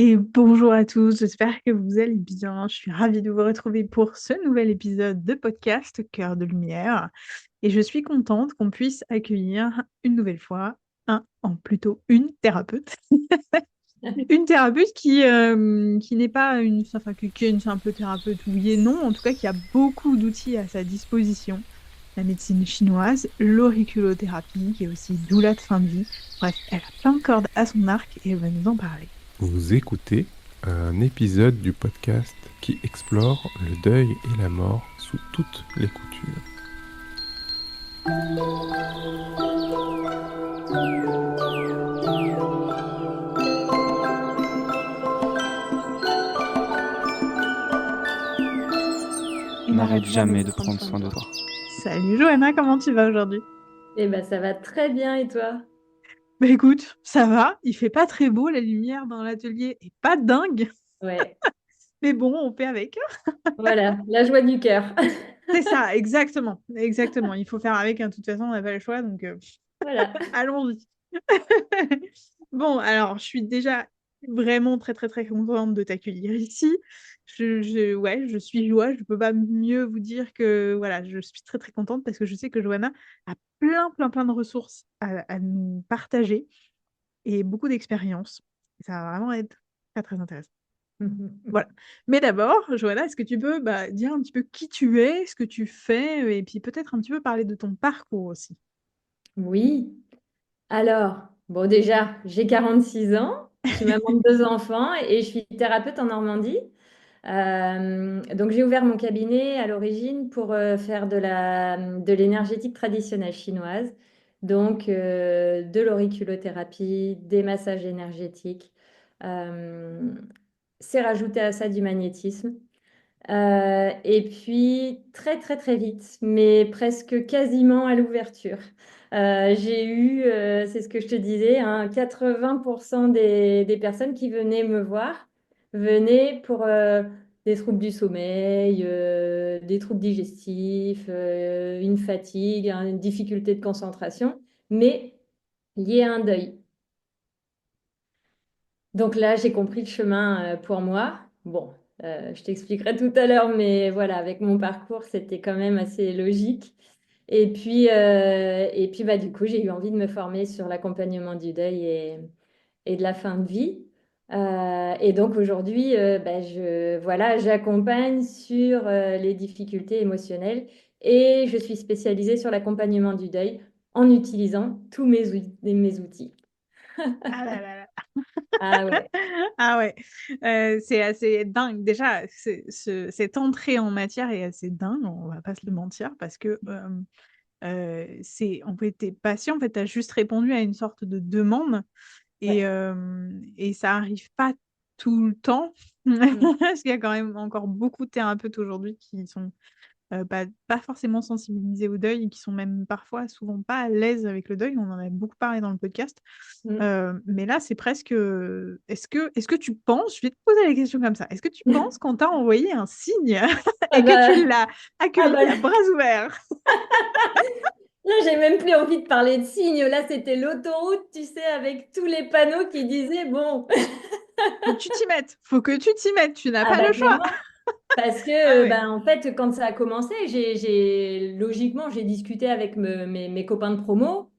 Et bonjour à tous, j'espère que vous allez bien. Je suis ravie de vous retrouver pour ce nouvel épisode de podcast Cœur de Lumière. Et je suis contente qu'on puisse accueillir une nouvelle fois plutôt une thérapeute. Une thérapeute qui n'est pas qui est une simple thérapeute, oui et non, en tout cas qui a beaucoup d'outils à sa disposition. La médecine chinoise, l'auriculothérapie, qui est aussi doula de fin de vie. Bref, elle a plein de cordes à son arc et elle va nous en parler. Vous écoutez un épisode du podcast qui explore le deuil et la mort sous toutes les coutures. N'arrête jamais de prendre soin de toi. Salut Johanna, comment tu vas aujourd'hui? Eh ben, ça va très bien et toi? Bah écoute, ça va, il fait pas très beau, la lumière dans l'atelier est pas dingue, Ouais, mais bon, on fait avec. voilà, la joie du cœur. C'est ça, exactement, exactement. Il faut faire avec, hein. De toute façon, on n'a pas le choix, donc Voilà. allons-y. Bon, alors, je suis déjà vraiment très, très, très contente de t'accueillir ici. Ouais, je suis joie, je peux pas mieux vous dire que, voilà, je suis très, très contente parce que je sais que Johanna a plein, plein, plein de ressources à nous partager et beaucoup d'expérience. Ça va vraiment être très, très intéressant. Voilà. Mais d'abord, Johanna, est-ce que tu peux dire un petit peu qui tu es, ce que tu fais, et puis peut-être un petit peu parler de ton parcours aussi. Oui. Alors, bon, déjà, j'ai 46 ans, je suis maman de deux enfants et je suis thérapeute en Normandie. Donc, j'ai ouvert mon cabinet à l'origine pour faire de l'énergétique traditionnelle chinoise, donc de l'auriculothérapie, des massages énergétiques. Euh, c'est rajouté à ça du magnétisme. Et puis très très très vite, mais presque quasiment à l'ouverture. J'ai eu, c'est ce que je te disais, hein, 80% des personnes qui venaient me voir venaient pour des troubles du sommeil, des troubles digestifs, une fatigue, hein, une difficulté de concentration, mais liées à un deuil. Donc là, j'ai compris le chemin pour moi. Bon, je t'expliquerai tout à l'heure, mais voilà, avec mon parcours, c'était quand même assez logique. Et puis bah, du coup, j'ai eu envie de me former sur l'accompagnement du deuil et de la fin de vie. Et donc aujourd'hui, bah, voilà, j'accompagne sur les difficultés émotionnelles et je suis spécialisée sur l'accompagnement du deuil en utilisant tous mes outils. Ah là là là. Ah ouais. Ah ouais, c'est assez dingue. Déjà, cette entrée en matière est assez dingue, on va pas se le mentir, parce que en fait, t'es patient, en fait, t'as juste répondu à une sorte de demande Ouais. et ça arrive pas tout le temps. Mm. Parce qu'il y a quand même encore beaucoup de thérapeutes aujourd'hui qui sont pas forcément sensibilisés au deuil et qui sont même parfois souvent pas à l'aise avec le deuil. On en a beaucoup parlé dans le podcast. Mm. Mais là, c'est presque. Est-ce que tu penses, je vais te poser la question comme ça, est-ce que tu penses qu'on t'a envoyé un signe Ah et que bah, tu l'as ah accueilli bah, à bras ouverts? là, j'ai même plus envie de parler de signes. Là, c'était l'autoroute, tu sais, avec tous les panneaux qui disaient, bon, Faut que tu t'y mettes. Faut que tu t'y mettes. Tu n'as ah pas bah le choix. clairement. Parce Ah que, ouais. ben, en fait, quand ça a commencé, logiquement, j'ai discuté avec mes copains de promo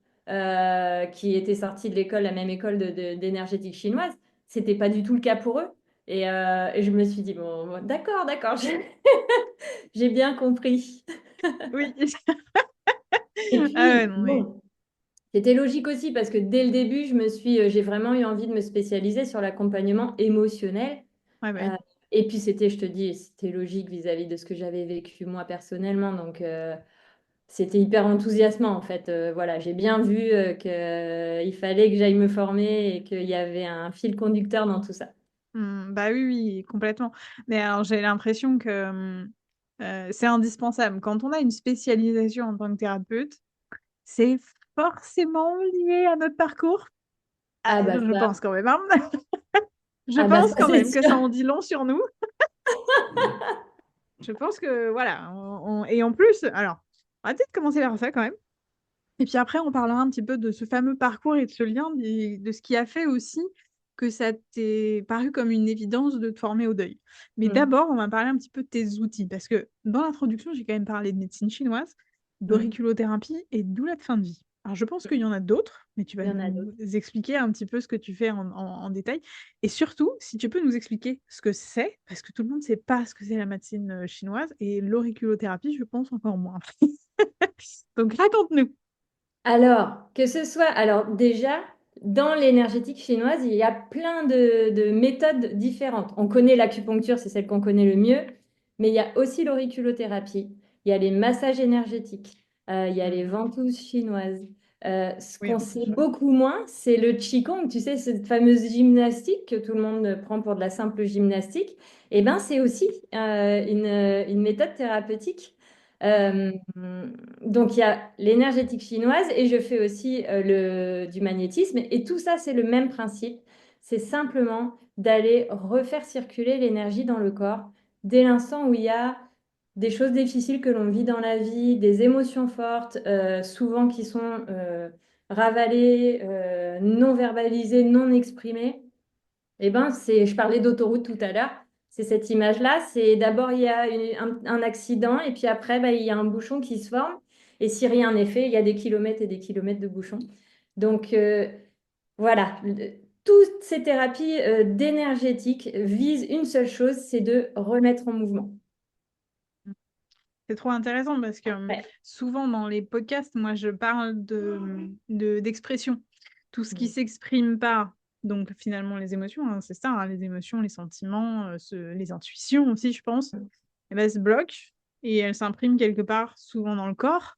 qui étaient sortis de l'école, la même école d'énergétique chinoise. C'était pas du tout le cas pour eux. Et je me suis dit, bon, d'accord, d'accord, j'ai bien compris. Oui. Et Ah ouais, puis, non mais. bon. C'était logique aussi parce que dès le début, j'ai vraiment eu envie de me spécialiser sur l'accompagnement émotionnel. Ouais, bah Euh, oui. et puis c'était, je te dis, c'était logique vis-à-vis de ce que j'avais vécu moi personnellement. Donc c'était hyper enthousiasmant en fait. Voilà, j'ai bien vu qu'il fallait que j'aille me former et qu'il y avait un fil conducteur dans tout ça. Bah oui, oui, complètement. Mais alors, j'ai l'impression que c'est indispensable. Quand on a une spécialisation en tant que thérapeute, c'est forcément lié à notre parcours. Ah, Ah bah je ça, pense quand même, hein. Je ah bah pense ça quand c'est même que sûr. ça en dit long sur nous. Je pense que, voilà. Et en plus, alors, on va peut-être commencer par ça quand même. Et puis après, on parlera un petit peu de ce fameux parcours et de ce lien, de ce qui a fait aussi que ça t'est paru comme une évidence de te former au deuil. Mais Mm. d'abord, on va parler un petit peu de tes outils, parce que dans l'introduction, j'ai quand même parlé de médecine chinoise, Mm. d'auriculothérapie et de doula de fin de vie. Alors, je pense qu'il y en a d'autres, mais tu vas Il y en a d'autres. nous expliquer un petit peu ce que tu fais en détail. Et surtout, si tu peux nous expliquer ce que c'est, parce que tout le monde ne sait pas ce que c'est la médecine chinoise, et l'auriculothérapie, je pense encore moins. Donc, raconte-nous. Alors, que ce soit, alors déjà, dans l'énergétique chinoise, il y a plein de méthodes différentes. On connaît l'acupuncture, c'est celle qu'on connaît le mieux, mais il y a aussi l'auriculothérapie, il y a les massages énergétiques, il y a les Mhm. ventouses chinoises. Ce Oui, qu'on bien sait sûr. beaucoup moins, c'est le qigong, tu sais, cette fameuse gymnastique que tout le monde prend pour de la simple gymnastique. Eh ben, c'est aussi une méthode thérapeutique. Euh, donc, il y a l'énergétique chinoise et je fais aussi du magnétisme. Et tout ça, c'est le même principe. C'est simplement d'aller refaire circuler l'énergie dans le corps dès l'instant où il y a des choses difficiles que l'on vit dans la vie, des émotions fortes, souvent qui sont ravalées, non verbalisées, non exprimées. Eh ben, je parlais d'autoroute tout à l'heure. C'est cette image-là. C'est d'abord, il y a un accident et puis après, bah, il y a un bouchon qui se forme. Et si rien n'est fait, il y a des kilomètres et des kilomètres de bouchons. Donc, voilà. Toutes ces thérapies d'énergétique visent une seule chose, c'est de remettre en mouvement. C'est trop intéressant parce que Ouais. souvent dans les podcasts, moi je parle d'expression. Tout ce qui Mm. s'exprime pas, donc finalement les émotions, hein, c'est ça, hein, les émotions, les sentiments, les intuitions aussi, je pense, eh ben, elles se bloquent et elles s'impriment quelque part, souvent dans le corps.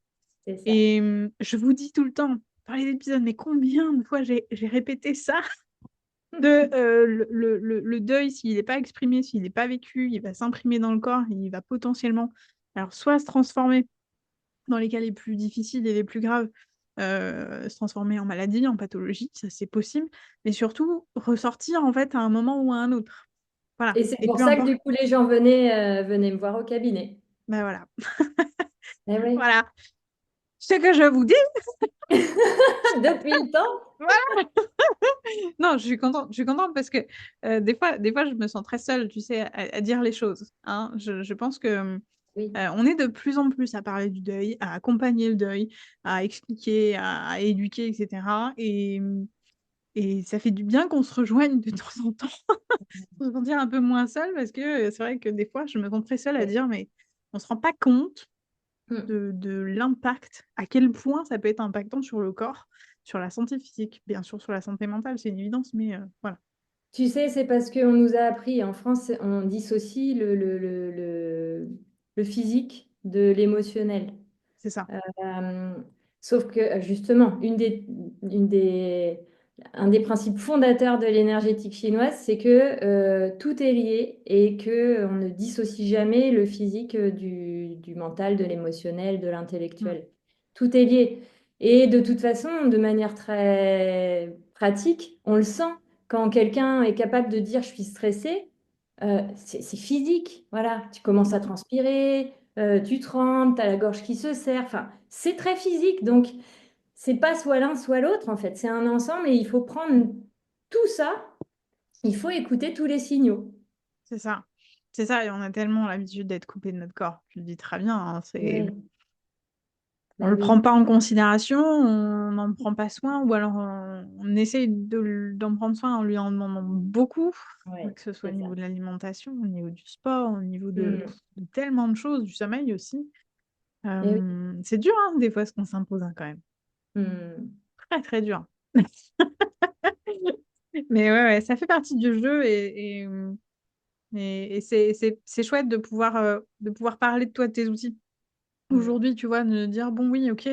C'est ça. Et je vous dis tout le temps, dans les épisodes, mais combien de fois j'ai répété ça de le deuil, s'il n'est pas exprimé, s'il n'est pas vécu, il va s'imprimer dans le corps, il va potentiellement, alors soit se transformer dans les cas les plus difficiles et les plus graves, se transformer en maladie, en pathologie, ça c'est possible, mais surtout ressortir en fait à un moment ou à un autre. Voilà. Et c'est Et pour peu ça que importe. du coup, les gens venaient me voir au cabinet. Ben voilà. Eh oui. Voilà. Ce que je vous dis, Depuis le temps. voilà. Non, je suis contente parce que des fois, je me sens très seule, tu sais, à dire les choses. Hein. Je pense que Oui. on est de plus en plus à parler du deuil, à accompagner le deuil, à expliquer, à éduquer, etc. Et ça fait du bien qu'on se rejoigne de temps en temps, pour se sentir un peu moins seule, parce que c'est vrai que des fois, je me sens très seule à Oui. dire, mais on se rend pas compte Mm. de l'impact, à quel point ça peut être impactant sur le corps, sur la santé physique, bien sûr sur la santé mentale, c'est une évidence, mais voilà, Tu sais, c'est parce qu'on nous a appris, en France, on dissocie le physique de l'émotionnel. c'est ça. Euh, Sauf que justement, un des principes fondateurs de l'énergétique chinoise, c'est que tout est lié et que on ne dissocie jamais le physique du mental, de l'émotionnel, de Mm. l'intellectuel. Tout est lié. Et de toute façon, de manière très pratique, on le sent. Quand quelqu'un est capable de dire je suis stressé, c'est physique. Voilà, tu commences à transpirer, tu trembles, tu as la gorge qui se serre. Enfin, c'est très physique. Donc, c'est pas soit l'un, soit l'autre, en fait. C'est un ensemble et il faut prendre tout ça. Il faut écouter tous les signaux. C'est ça. C'est ça, et on a tellement l'habitude d'être coupé de notre corps. Tu le dis très bien, hein, Oui, on bah le prend oui. pas en considération, on n'en prend pas soin, ou alors on essaye d'en prendre soin en lui en demandant beaucoup, Oui, que ce soit au c'est ça. niveau de l'alimentation, au niveau du sport, au niveau Mm. de tellement de choses, du sommeil aussi. Eh oui. C'est dur, hein, des fois, ce qu'on s'impose, hein, quand même. Mm. Très, très dur. Mais ouais, ouais, ça fait partie du jeu et c'est chouette de pouvoir parler de toi, de tes outils. Mm. Aujourd'hui, tu vois, de dire, bon, oui, ok,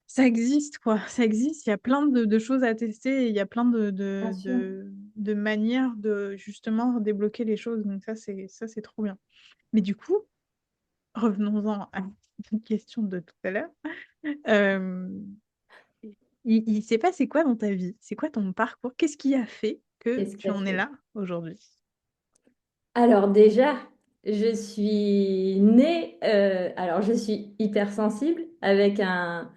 ça existe, quoi. Ça existe. Il y a plein de choses à tester. Et il y a plein Bien sûr. de manières de justement débloquer les choses. Donc ça, c'est trop bien. Mais du coup, revenons-en à une question de tout à l'heure. Euh, il s'est passé quoi dans ta vie? C'est quoi ton parcours? Qu'est-ce qui a fait que Qu'est-ce tu qu'il a en es fait? là aujourd'hui? Alors déjà, je suis née, alors je suis hypersensible avec un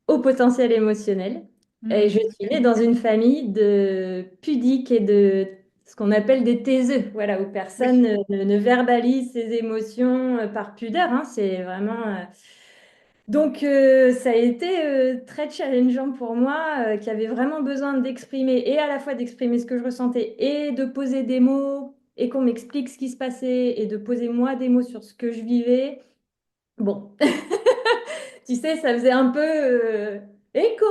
haut potentiel émotionnel. Et je suis née dans une famille de pudiques et de ce qu'on appelle des taiseux, voilà, où Oui. personne ne verbalise ses émotions par pudeur, hein, c'est vraiment. Donc, ça a été très challengeant pour moi, qui avait vraiment besoin d'exprimer, et à la fois d'exprimer ce que je ressentais, et de poser des mots, et qu'on m'explique ce qui se passait, et de poser moi des mots sur ce que je vivais. Bon, tu sais, ça faisait un peu écho,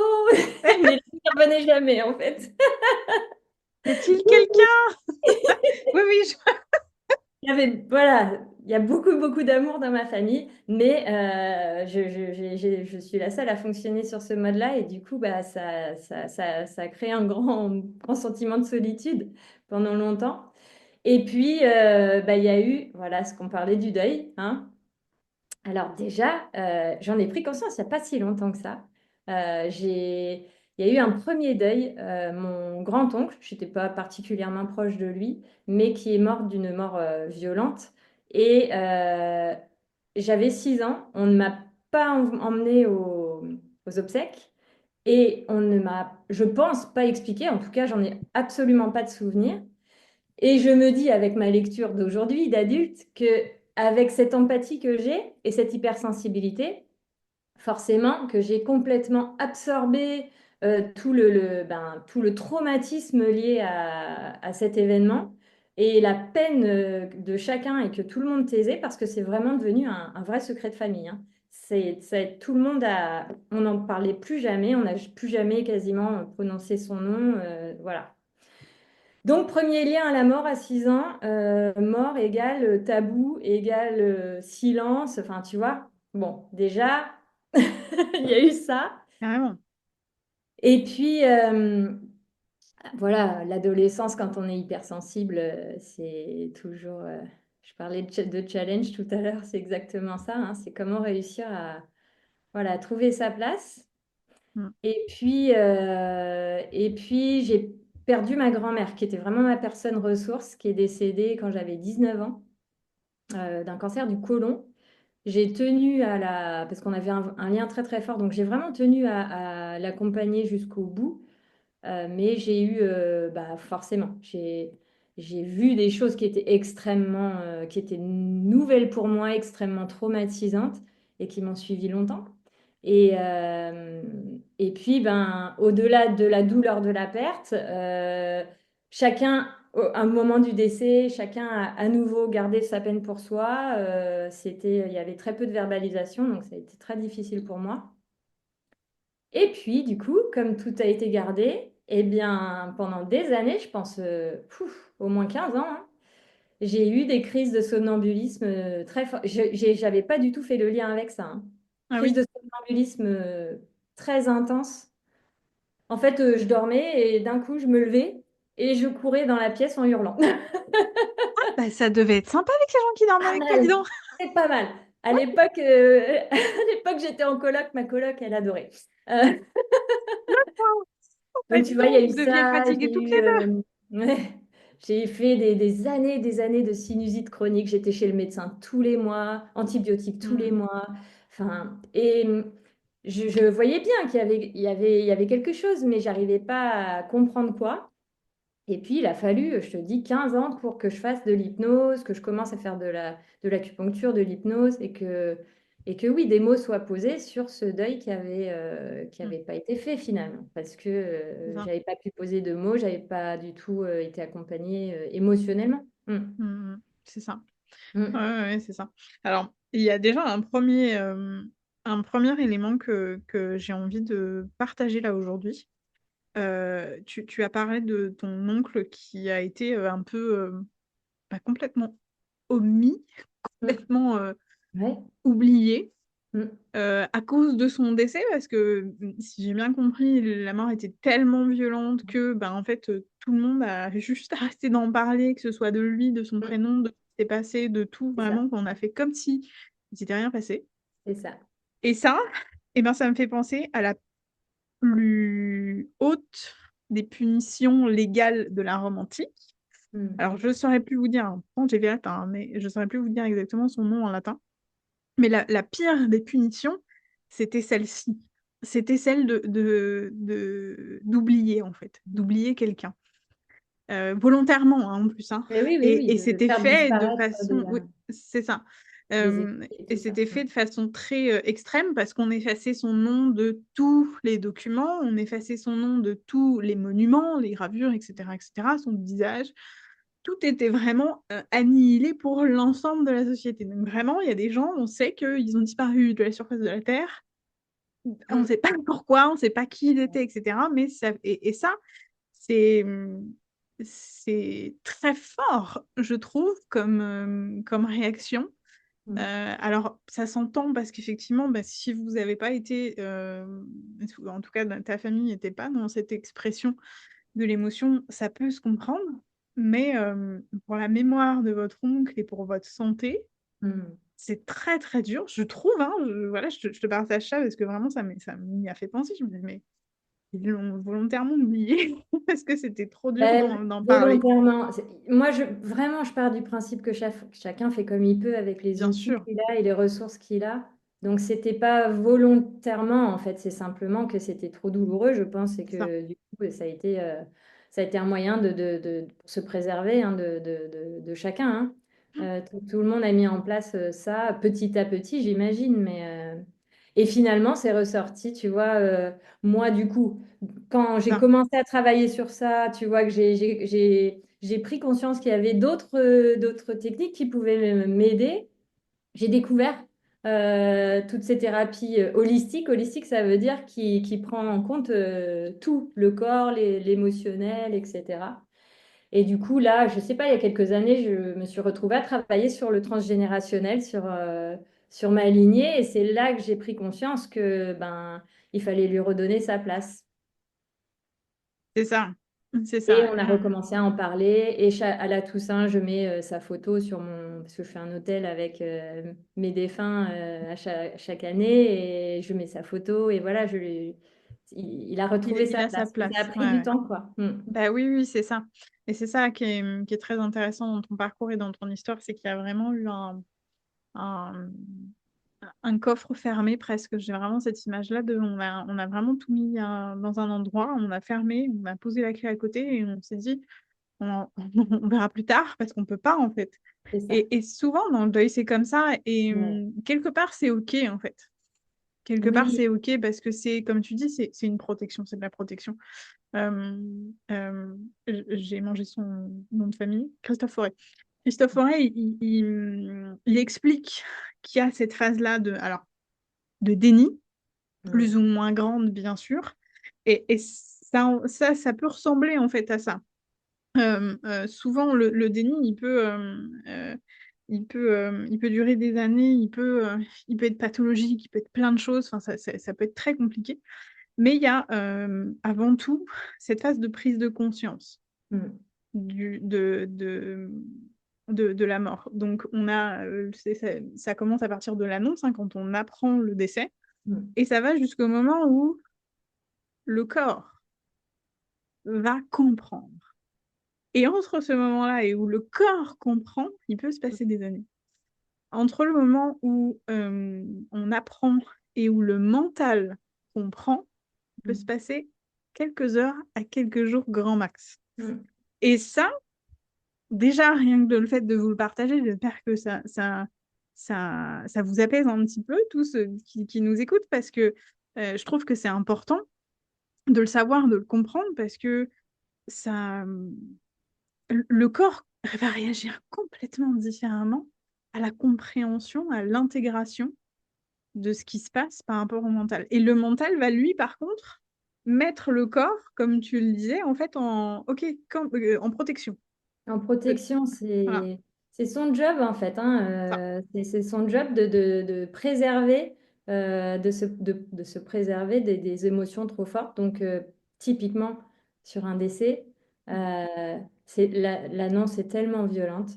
mais je ne revenais jamais, en fait. Y a-t-il quelqu'un? Oui, oui, Il y avait, voilà, il y a beaucoup, beaucoup d'amour dans ma famille, mais je suis la seule à fonctionner sur ce mode-là et du coup, bah, ça a créé un grand sentiment de solitude pendant longtemps. Et puis, bah, il y a eu, voilà, ce qu'on parlait du deuil, hein. Alors déjà, j'en ai pris conscience il n'y a pas si longtemps que ça. Il y a eu un premier deuil, mon grand-oncle, je n'étais pas particulièrement proche de lui, mais qui est mort d'une mort violente. Et j'avais 6 ans, on ne m'a pas emmenée aux obsèques et on ne m'a, je pense, pas expliqué, en tout cas, j'en ai absolument pas de souvenir. Et je me dis, avec ma lecture d'aujourd'hui, d'adulte, que avec cette empathie que j'ai et cette hypersensibilité, forcément que j'ai complètement absorbé tout le traumatisme lié à cet événement et la peine de chacun et que tout le monde taisait parce que c'est vraiment devenu un vrai secret de famille, hein. Tout le monde on n'en parlait plus jamais, on n'a plus jamais quasiment prononcé son nom, voilà. Donc, premier lien à la mort à 6 ans, mort égale tabou, égale silence, enfin, tu vois. Bon, déjà, il y a eu ça. carrément. Et puis, voilà, l'adolescence, quand on est hypersensible, c'est toujours. Je parlais de challenge tout à l'heure, c'est exactement ça, hein, c'est comment réussir à, voilà, trouver sa place. Mm. Et puis j'ai perdu ma grand-mère, qui était vraiment ma personne ressource, qui est décédée quand j'avais 19 ans, d'un cancer du côlon. J'ai tenu parce qu'on avait un lien très très fort, donc j'ai vraiment tenu à l'accompagner jusqu'au bout. Mais j'ai eu, bah, forcément, j'ai vu des choses qui étaient qui étaient nouvelles pour moi, extrêmement traumatisantes et qui m'ont suivi longtemps. Et puis, ben, au-delà de la douleur de la perte, chacun, à un moment du décès, chacun a à nouveau gardé sa peine pour soi. Il y avait très peu de verbalisation, donc ça a été très difficile pour moi. Et puis, du coup, comme tout a été gardé, eh bien, pendant des années, je pense au moins 15 ans, hein, j'ai eu des crises de somnambulisme très fortes. J'avais pas du tout fait le lien avec ça, hein. Ah Crise oui. de somnambulsme très intense. En fait, je dormais et d'un coup, je me levais et je courais dans la pièce en hurlant. Bah, ça devait être sympa avec les gens qui dorment Pas avec toi, dis mal, donc. c'est pas mal. À l'époque, à l'époque, j'étais en coloc, ma coloc, elle adorait. Euh, Bah, Donc, dis tu vois, il y donc, a eu vous deviez être ça. fatigués toutes les deux. Ouais, j'ai fait des années de sinusite chronique. J'étais chez le médecin tous les mois, antibiotiques tous les Mm. mois. Enfin, et je voyais bien qu'il y avait quelque chose, mais j'arrivais pas à comprendre quoi. Et puis, il a fallu, je te dis, 15 ans pour que je fasse de l'hypnose, que je commence à faire de l'acupuncture, de l'hypnose, et que oui, des mots soient posés sur ce deuil qui Mm. avait pas été fait finalement, parce que C'est ça. j'avais pas pu poser de mots, j'avais pas du tout été accompagnée émotionnellement. Mm. Mm, mm. C'est ça. Ouais, Mm. ouais, ouais, c'est ça. Alors, il y a déjà un premier élément que j'ai envie de partager là aujourd'hui. Tu as parlé de ton oncle qui a été un peu bah, complètement omis, Mm. complètement Ouais. oublié Mm. à cause de son décès, parce que si j'ai bien compris, la mort était tellement violente que ben, en fait, tout le monde a juste arrêté d'en parler, que ce soit de lui, de son Mm. prénom, de ce qui s'est passé, de tout, C'est ça, vraiment, qu'on a fait comme si il s'était rien passé. c'est ça. Et ça, eh ben, ça me fait penser à la plus haute des punitions légales de la Rome antique. Mm. Alors, je ne saurais plus vous dire, hein, pourtant j'ai vu latin, hein, mais je ne saurais plus vous dire exactement son nom en latin. Mais la pire des punitions, c'était celle-ci. c'était celle d'oublier, en fait, d'oublier quelqu'un. Volontairement, hein, en plus, hein. Mais oui, oui, Et oui, de c'était faire fait de disparaître façon... Oui, c'est ça. des écrits et Et tout ça. c'était fait de façon très extrême parce qu'on effaçait son nom de tous les documents, on effaçait son nom de tous les monuments, les gravures, etc., etc., son visage. Tout était vraiment annihilé pour l'ensemble de la société. Donc vraiment, il y a des gens, on sait qu'ils ont disparu de la surface de la Terre. On ne Mm. sait pas pourquoi, on ne sait pas qui ils étaient, etc. Mais ça, et ça, c'est c'est très fort, je trouve, comme réaction. Mm. Alors, ça s'entend parce qu'effectivement, bah, si vous n'avez pas été, en tout cas, ta famille n'était pas dans cette expression de l'émotion, ça peut se comprendre. Mais pour la mémoire de votre oncle et pour votre santé, Mm. c'est très très dur, je trouve. Hein, voilà, je te partage ça parce que vraiment, ça m'y a fait penser. Je me dis, mais ils l'ont volontairement oublié parce que c'était trop dur Ben, d'en parler. volontairement. Moi, vraiment, je pars du principe que chacun fait comme il peut avec les Bien outils sûr, qu'il a et les ressources qu'il a. Donc, c'était pas volontairement, en fait. C'est simplement que c'était trop douloureux, je pense, et c'est ça. que du coup, ça a été un moyen pour se préserver, hein, de chacun, hein. Tout le monde a mis en place ça petit à petit, j'imagine. Et finalement, c'est ressorti, tu vois. Moi, du coup, quand C'est j'ai ça. commencé à travailler sur ça, tu vois que j'ai pris conscience qu'il y avait d'autres techniques qui pouvaient m'aider. J'ai découvert toutes ces thérapies holistiques. Holistique, ça veut dire qui prend en compte tout, le corps, l'émotionnel, etc. Et du coup, là, je sais pas, il y a quelques années, je me suis retrouvée à travailler sur le transgénérationnel, sur ma lignée. Et c'est là que j'ai pris conscience que ben, il fallait lui redonner sa place. C'est ça. C'est Et ça. on a recommencé à en parler. Et à la Toussaint, je mets sa photo sur parce que je fais un hôtel avec mes défunts à chaque année. Et je mets sa photo. Et voilà, il a retrouvé Il sa a sa place. Mais ça a place. pris Ouais, du ouais. temps, quoi. Mm. Bah oui, oui, c'est ça. Et c'est ça qui est très intéressant dans ton parcours et dans ton histoire, c'est qu'il y a vraiment eu un, un coffre fermé presque. J'ai vraiment cette image-là de on a vraiment tout mis dans un endroit, on a fermé, on a posé la clé à côté et on s'est dit on verra plus tard parce qu'on peut pas en fait. C'est ça. Et souvent dans le deuil, c'est comme ça. Et Ouais. quelque part, c'est OK en fait. Quelque part, c'est Oui. OK parce que c'est, comme tu dis, c'est une protection, c'est de la protection. Euh, euh, j'ai mangé son nom de famille, Christophe Forêt. Christophe Forêt, il explique qu'il y a cette phase-là alors, de déni, Mm. plus ou moins grande, bien sûr. Et ça peut ressembler en fait à ça. Souvent, le déni, il peut durer des années, il peut être pathologique, il peut être plein de choses, enfin, ça peut être très compliqué. Mais il y a avant tout cette phase de prise de conscience Mm. du, de la mort. Donc, ça commence à partir de l'annonce, hein, quand on apprend le décès, Mm. et ça va jusqu'au moment où le corps va comprendre. Et entre ce moment-là et où le corps comprend, il peut se passer des années. Entre le moment où on apprend et où le mental comprend, il peut se Mm. passer quelques heures à quelques jours grand max. Mm. Et ça, déjà, rien que de le fait de vous le partager, j'espère que ça vous apaise un petit peu, tous ceux qui nous écoutent, parce que je trouve que c'est important de le savoir, de le comprendre, parce que ça, le corps va réagir complètement différemment à la compréhension, à l'intégration de ce qui se passe par rapport au mental. Et le mental va, lui, par contre, mettre le corps, comme tu le disais, en fait, OK, en protection. En Euh, protection, Voilà, c'est son job en fait, hein. ça. C'est son job de préserver, de se préserver des émotions trop fortes. Donc, typiquement, sur un décès, l'annonce est tellement violente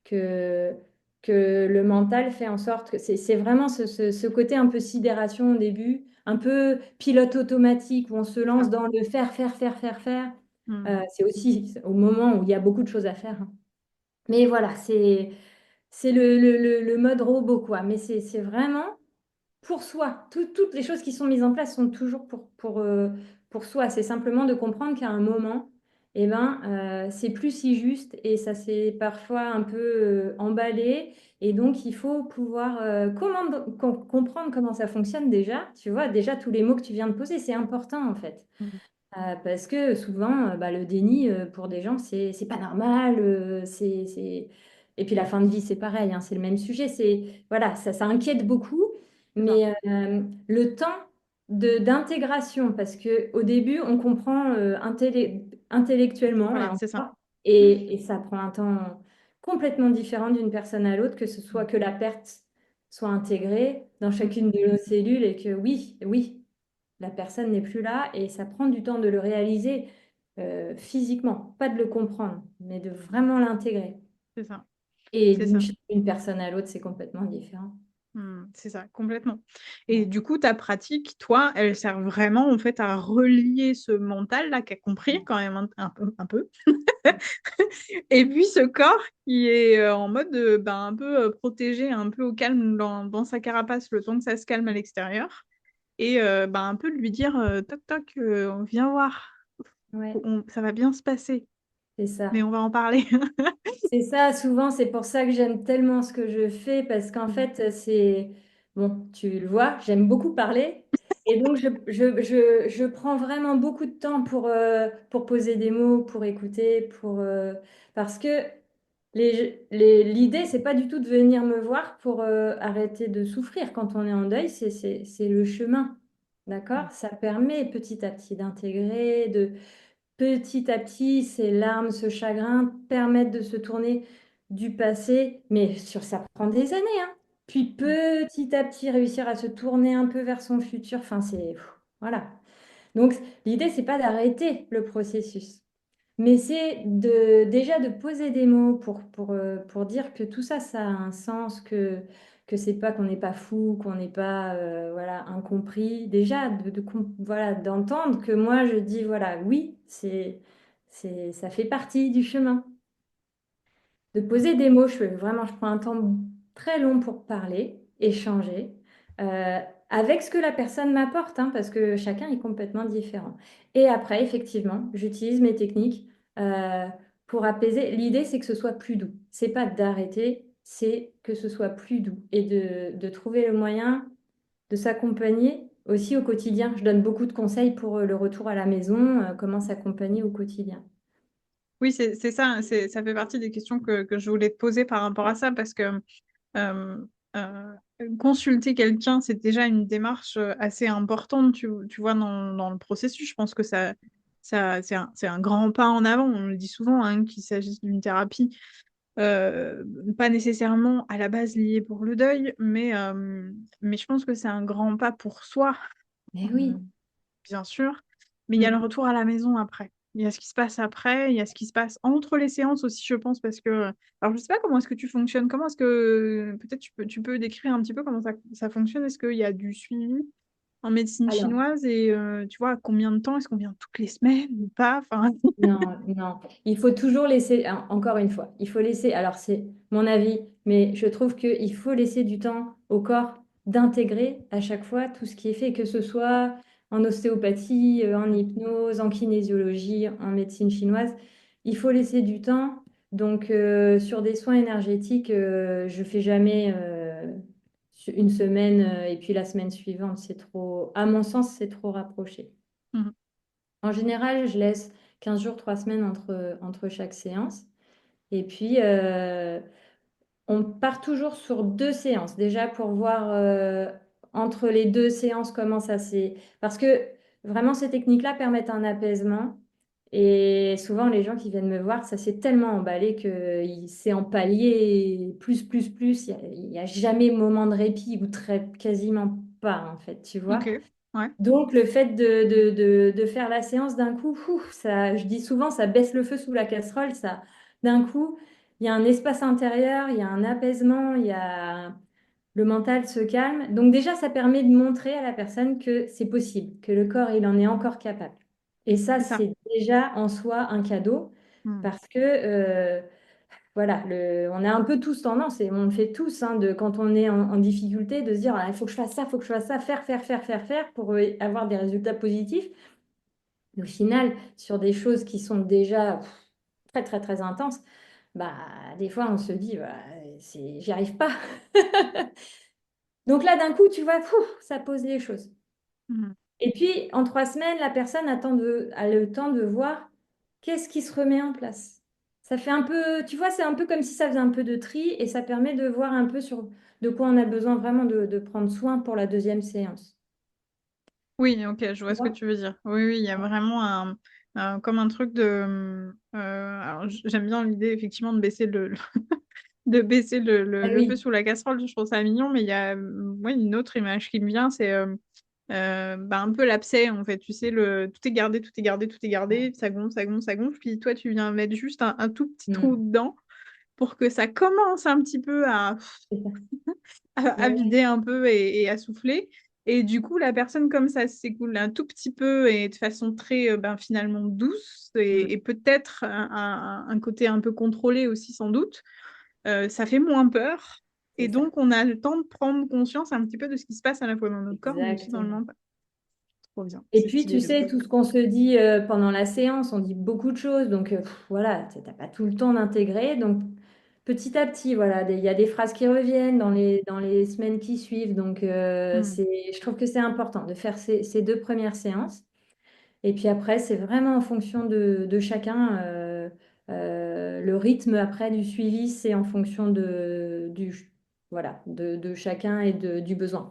que, que le mental fait en sorte que c'est vraiment ce côté un peu sidération au début, un peu pilote automatique où on se C'est lance ça. dans le faire, faire, faire, faire, faire. Hmm. C'est aussi au moment où il y a beaucoup de choses à faire, hein. Mais voilà, c'est le mode robot, quoi. Mais c'est vraiment. pour soi. Toutes les choses qui sont mises en place sont toujours pour soi. C'est simplement de comprendre qu'à un moment, eh ben, c'est plus si juste et ça s'est parfois un peu emballé. Et donc, il faut pouvoir comprendre comment ça fonctionne déjà. Tu vois, déjà, tous les mots que tu viens de poser, c'est important en fait. Mmh. Parce que souvent, le déni, pour des gens, c'est pas normal. Et puis la fin de vie, c'est pareil, hein, c'est le même sujet. Voilà, ça inquiète beaucoup. C'est ça. Mais le temps d'intégration, parce qu'au début, on comprend intellectuellement et Voilà, c'est ça. encore, et ça prend un temps complètement différent d'une personne à l'autre, que ce soit que la perte soit intégrée dans Mmh. chacune de nos cellules et que oui, oui, la personne n'est plus là et ça prend du temps de le réaliser physiquement, pas de le comprendre, mais de vraiment l'intégrer. C'est ça. Et C'est ça. d'une personne à l'autre, c'est complètement différent. C'est ça, complètement. Et du coup, ta pratique, toi, elle sert vraiment, en fait, à relier ce mental-là qui a compris quand même un peu. Et puis ce corps qui est en mode un peu protégé, un peu au calme dans sa carapace, le temps que ça se calme à l'extérieur. Et un peu de lui dire toc toc, viens voir, Ouais, ça va bien se passer, c'est mais ça. on va en parler. C'est ça, souvent, c'est pour ça que j'aime tellement ce que je fais, parce qu'en fait, bon, tu le vois, j'aime beaucoup parler. Et donc, je prends vraiment beaucoup de temps pour poser des mots, pour écouter, parce que l'idée, c'est pas du tout de venir me voir pour arrêter de souffrir. Quand on est en deuil, c'est le chemin. D'accord? Ça permet petit à petit d'intégrer, petit à petit, ces larmes, ce chagrin permettent de se tourner du passé, mais ça prend des années, hein. Puis petit à petit, réussir à se tourner un peu vers son futur. Enfin, voilà. Donc, l'idée, c'est pas d'arrêter le processus, mais c'est déjà de poser des mots pour dire que tout ça, ça a un sens, que c'est pas qu'on n'est pas fou, qu'on n'est pas voilà, incompris. Déjà, voilà, d'entendre que moi, je dis, voilà, oui, ça fait partie du chemin. De poser des mots, vraiment, je prends un temps très long pour parler, échanger, euh, avec ce que la personne m'apporte, hein, parce que chacun est complètement différent. Et après, effectivement, j'utilise mes techniques euh, pour apaiser. L'idée, c'est que ce soit plus doux. C'est pas d'arrêter, c'est que ce soit plus doux et de trouver le moyen de s'accompagner aussi au quotidien. Je donne beaucoup de conseils pour le retour à la maison, comment s'accompagner au quotidien. Oui, c'est ça, ça fait partie des questions que je voulais te poser par rapport à ça, parce que euh, euh, consulter quelqu'un, c'est déjà une démarche assez importante, tu vois, dans le processus. Je pense que c'est un grand pas en avant. On le dit souvent, hein, qu'il s'agisse d'une thérapie, pas nécessairement à la base liée pour le deuil, mais je pense que c'est un grand pas pour soi, Mais oui. bien sûr, mais il y a le Mm. retour à la maison après. Il y a ce qui se passe après, il y a ce qui se passe entre les séances aussi, je pense, parce que... Alors, je sais pas comment est-ce que tu fonctionnes, comment est-ce que... Peut-être tu peux décrire un petit peu comment ça fonctionne, est-ce qu'il y a du suivi en médecine Alors, chinoise et tu vois, combien de temps, est-ce qu'on vient toutes les semaines ou pas? Enfin, non, non. Il faut toujours laisser, encore une fois, il faut laisser, alors c'est mon avis, mais je trouve qu'il faut laisser du temps au corps d'intégrer à chaque fois tout ce qui est fait, que ce soit en ostéopathie, en hypnose, en kinésiologie, en médecine chinoise. Il faut laisser du temps. Donc, sur des soins énergétiques, je fais jamais une semaine et puis la semaine suivante. C'est trop, à mon sens, c'est trop rapproché. mhm, En général, je laisse 15 jours, 3 semaines entre chaque séance. Et puis, on part toujours sur 2 séances, déjà pour voir entre les 2 séances comment ça s'est... Parce que vraiment, ces techniques-là permettent un apaisement. Et souvent, les gens qui viennent me voir, ça s'est tellement emballé que c'est en palier plus, plus, plus. Il y a jamais moment de répit ou très, quasiment pas, en fait, tu vois. ok, ouais, Donc, le fait de faire la séance d'un coup, ça, je dis souvent, ça baisse le feu sous la casserole. Ça, d'un coup, il y a un espace intérieur, il y a un apaisement, le mental se calme. Donc, déjà, ça permet de montrer à la personne que c'est possible, que le corps, il en est encore capable. Et ça, c'est ça. c'est déjà en soi un cadeau Hmm. parce que voilà, on a un peu tous tendance, et on le fait tous, hein, quand on est en difficulté, de se dire, ah, il faut que je fasse ça, il faut que je fasse ça, faire pour avoir des résultats positifs. Au final, sur des choses qui sont déjà très, très, très intenses, bah, des fois, on se dit, bah, j'y arrive pas. Donc là, d'un coup, tu vois, ça pose les choses. Mmh. Et puis, en 3 semaines, la personne a le temps de voir qu'est-ce qui se remet en place. Ça fait un peu, tu vois, c'est un peu comme si ça faisait un peu de tri et ça permet de voir un peu sur de quoi on a besoin vraiment de prendre soin pour la deuxième séance. Oui, OK, je Tu vois ce que vois. tu veux dire. Oui, oui, il y a vraiment comme un truc de, alors j'aime bien l'idée effectivement de baisser de baisser Ah le feu oui, sous la casserole, je trouve ça mignon, mais il y a, ouais, une autre image qui me vient, c'est, bah, un peu l'abcès en fait, tu sais tout est gardé, tout est gardé, tout est gardé, ça gonfle, ça gonfle, ça gonfle, puis toi tu viens mettre juste un tout petit trou Mm. dedans pour que ça commence un petit peu à C'est ça. à Ouais, vider un peu et à souffler. Et du coup, la personne, comme ça s'écoule un tout petit peu et de façon très, ben, finalement douce mm, et peut-être un côté un peu contrôlé aussi, sans doute, ça fait moins peur. c'est Et ça. donc, on a le temps de prendre conscience un petit peu de ce qui se passe à la fois dans notre corps, mais aussi dans le Exactement. mental. Trop bien, Et cette puis, tu idée-là. sais, tout ce qu'on se dit pendant la séance, on dit beaucoup de choses. Donc, voilà, tu n'as pas tout le temps d'intégrer. Donc, petit à petit, voilà, il y a des phrases qui reviennent dans les semaines qui suivent. Donc, Mm. je trouve que c'est important de faire ces 2 premières séances. Et puis après, c'est vraiment en fonction de chacun. Le rythme après du suivi, c'est en fonction voilà, de chacun et du besoin.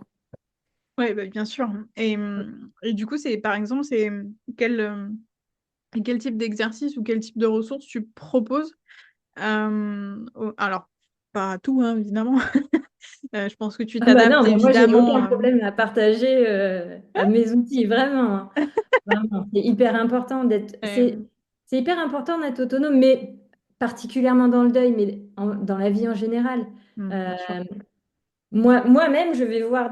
Ouais, bah, bien sûr. Et du coup, c'est par exemple, c'est quel, quel type d'exercice ou quel type de ressources tu proposes. Alors, pas tout, hein, évidemment. Je pense que tu Ah bah non, t'adaptes mais moi, j'ai évidemment. aucun problème à partager à mes outils, vraiment, hein. Vraiment. C'est hyper important Euh, c'est hyper important d'être autonome, mais particulièrement dans le deuil, mais dans la vie en général. bien sûr. Euh, Moi-même, je vais voir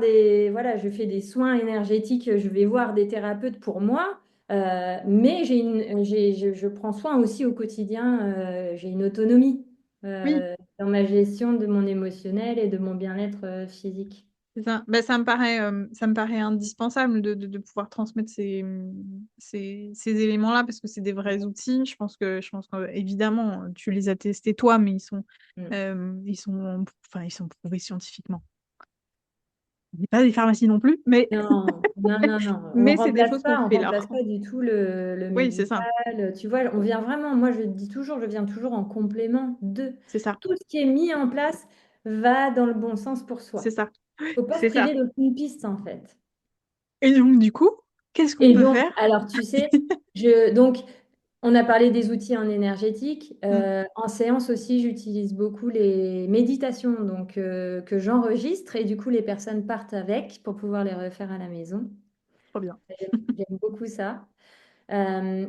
voilà, je fais des soins énergétiques, je vais voir des thérapeutes pour moi, mais je prends soin aussi au quotidien, j'ai une autonomie Oui, dans ma gestion de mon émotionnel et de mon bien-être physique. c'est ça. Bah, ça me paraît indispensable de pouvoir transmettre ces éléments-là parce que c'est des vrais outils. Je pense que, évidemment, tu les as testés toi, mais Mm. enfin, ils sont prouvés scientifiquement. On n'est pas des pharmacies non plus, mais, Non, non, non, non. mais c'est des choses qu'on On fait là. remplace pas du tout le Oui, c'est ça. médical. Tu vois, on vient vraiment, moi je dis toujours, je viens toujours en complément de C'est ça. tout ce qui est mis en place va dans le bon sens pour C'est soi. ça. Faut pas se C'est priver ça. d'aucune piste en fait. Et donc, du coup, qu'est-ce qu'on Et peut donc, faire? alors tu sais, donc on a parlé des outils en énergétique. Mm, En séance aussi, j'utilise beaucoup les méditations que j'enregistre et du coup les personnes partent avec pour pouvoir les refaire à la maison. trop bien. J'aime beaucoup ça. Un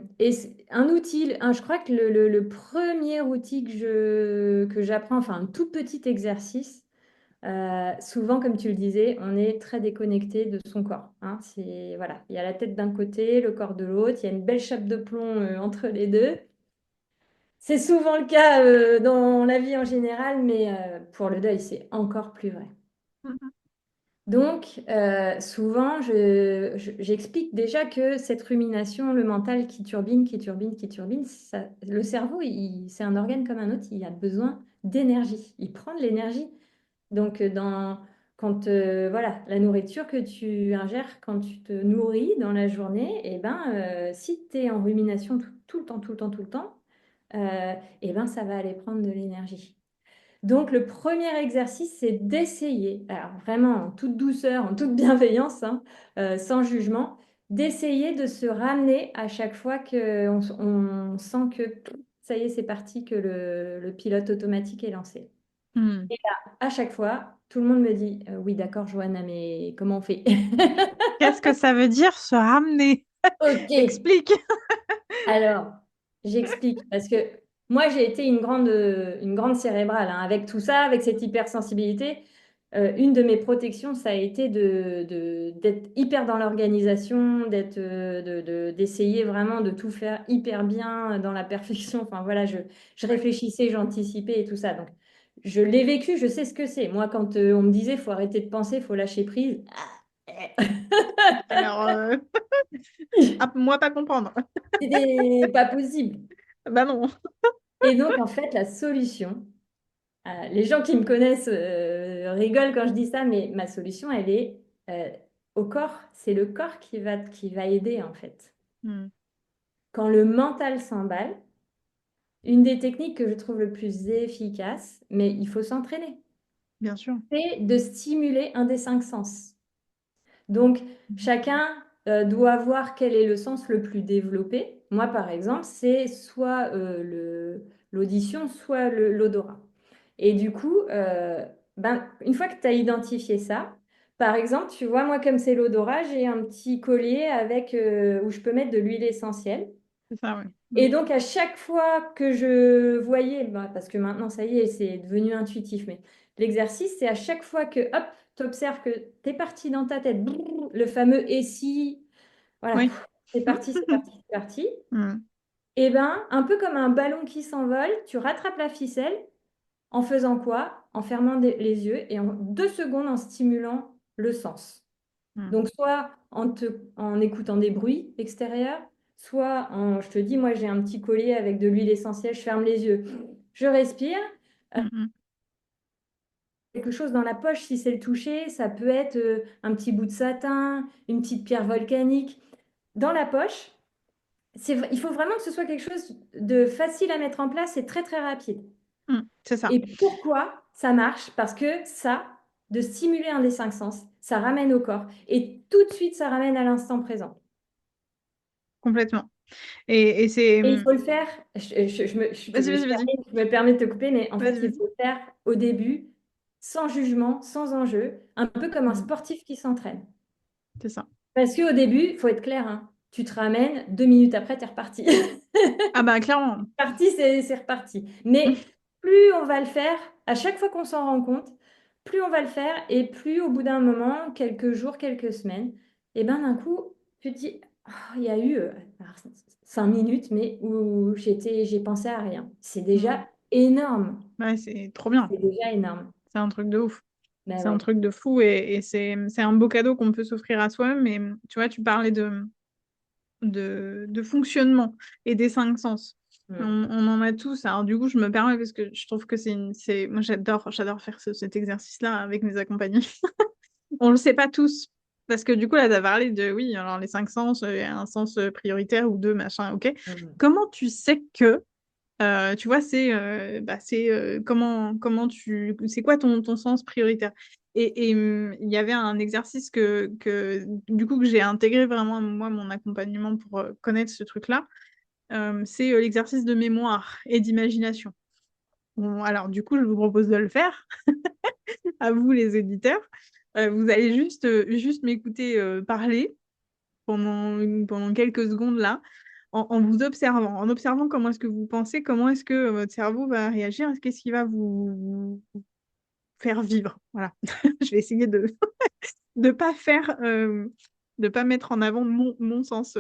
outil, je crois que le premier outil que j'apprends, enfin un tout petit exercice, souvent, comme tu le disais, on est très déconnecté de son corps, hein. Voilà, il y a la tête d'un côté, le corps de l'autre, il y a une belle chape de plomb entre les deux. C'est souvent le cas dans la vie en général, mais pour le deuil, c'est encore plus vrai. Mm, Donc, souvent, j'explique déjà que cette rumination, le mental qui turbine, qui turbine, qui turbine, le cerveau, c'est un organe comme un autre, il a besoin d'énergie. Il prend de l'énergie. Donc, quand voilà, la nourriture que tu ingères, quand tu te nourris dans la journée, eh ben, si tu es en rumination tout le temps, tout le temps, tout le temps, eh ben, ça va aller prendre de l'énergie. Donc, le premier exercice, c'est d'essayer, alors vraiment en toute douceur, en toute bienveillance, hein, sans jugement, d'essayer de se ramener à chaque fois on sent que ça y est, c'est parti, que le pilote automatique est lancé. mm. Et là, à chaque fois, tout le monde me dit, oui, d'accord, Johanna, mais comment on fait? Qu'est-ce que ça veut dire se ramener? Ok, Explique. alors, j'explique, parce que moi, j'ai été une grande cérébrale, hein, avec tout ça, avec cette hypersensibilité. une de mes protections, ça a été d'être hyper dans l'organisation, d'essayer vraiment de tout faire hyper bien dans la perfection. Enfin voilà, je réfléchissais, j'anticipais et tout ça. Donc, je l'ai vécu, je sais ce que c'est. Moi, quand on me disait, faut arrêter de penser, faut lâcher prise. Alors, moi, pas comprendre. C'était pas possible. Bah non. Et donc, en fait, la solution, les gens qui me connaissent rigolent quand je dis ça, mais ma solution, elle est au corps. C'est le corps qui va aider, en fait. Hmm, Quand le mental s'emballe, une des techniques que je trouve le plus efficace, mais il faut s'entraîner, bien sûr. c'est de stimuler un des cinq sens. Donc, chacun doit voir quel est le sens le plus développé. Moi, par exemple, c'est soit l'audition, soit l'odorat. Et du coup, une fois que tu as identifié ça, par exemple, tu vois, moi, comme c'est l'odorat, j'ai un petit collier avec, où je peux mettre de l'huile essentielle. C'est ça, oui. Et donc, à chaque fois que je voyais, parce que maintenant, ça y est, c'est devenu intuitif, mais l'exercice, c'est à chaque fois que, hop, tu observes que tu es parti dans ta tête, brrr, le fameux et si, voilà, Oui. c'est parti, c'est parti, c'est parti. Hmm, Et bien, un peu comme un ballon qui s'envole, tu rattrapes la ficelle en faisant quoi? En fermant les yeux et en 2 secondes en stimulant le sens. hmm, Donc, soit en écoutant des bruits extérieurs, soit je te dis, moi j'ai un petit collier avec de l'huile essentielle, je ferme les yeux, je respire. hmm, hmm. Quelque chose dans la poche, si c'est le toucher, ça peut être un petit bout de satin, une petite pierre volcanique. Dans la poche, il faut vraiment que ce soit quelque chose de facile à mettre en place et très très rapide. C'est ça, Et pourquoi ça marche? Parce que ça, de stimuler un des cinq sens, ça ramène au corps. Et tout de suite, ça ramène à l'instant présent. complètement. Et c'est... Et il faut le faire, je Vas-y, vas-y, vas-y. je me permets de te couper, mais en fait, Vas-y, il vas-y. faut le faire au début, sans jugement, sans enjeu, un peu comme un Hmm, sportif qui s'entraîne. c'est ça. Parce qu'au début, il faut être clair, hein, tu te ramènes, 2 minutes après, tu es reparti. Ah bah, clairement. Reparti, c'est reparti. Mais plus on va le faire, à chaque fois qu'on s'en rend compte, plus on va le faire et plus au bout d'un moment, quelques jours, quelques semaines, et ben d'un coup, tu te dis, oh, il y a eu alors, 5 minutes, mais où j'ai pensé à rien. C'est Hmm. déjà énorme. Ouais, c'est trop bien. C'est déjà énorme. C'est un truc de ouf. Ben C'est un ouais. truc de fou et c'est un beau cadeau qu'on peut s'offrir à soi-même. Mais tu vois, tu parlais de fonctionnement et des cinq sens. Mm. On en a tous. Alors du coup, je me permets parce que je trouve que moi, j'adore faire cet exercice-là avec mes accompagnés. On le sait pas tous. Parce que du coup, là, tu as parlé de, oui, alors les cinq sens, un sens prioritaire ou deux, machin, ok. Mm. Comment tu sais que tu vois, c'est c'est quoi ton sens prioritaire? Et il y avait un exercice du coup, que j'ai intégré vraiment, moi, mon accompagnement pour connaître ce truc-là. C'est l'exercice de mémoire et d'imagination. Bon, alors, du coup, je vous propose de le faire, à vous, les éditeurs. Vous allez juste m'écouter parler pendant quelques secondes là, en vous observant, en observant comment est-ce que vous pensez, comment est-ce que votre cerveau va réagir, qu'est-ce qui va vous faire vivre. Voilà. Je vais essayer de pas faire, de pas mettre en avant mon sens.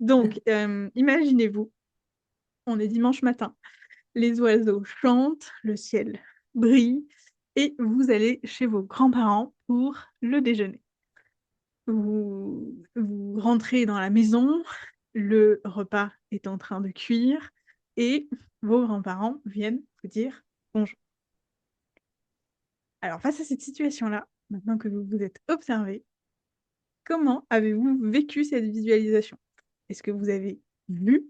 Donc, imaginez-vous, on est dimanche matin, les oiseaux chantent, le ciel brille, et vous allez chez vos grands-parents pour le déjeuner. Vous rentrez dans la maison, le repas est en train de cuire et vos grands-parents viennent vous dire bonjour. Alors, face à cette situation-là, maintenant que vous vous êtes observé, comment avez-vous vécu cette visualisation? Est-ce que vous avez vu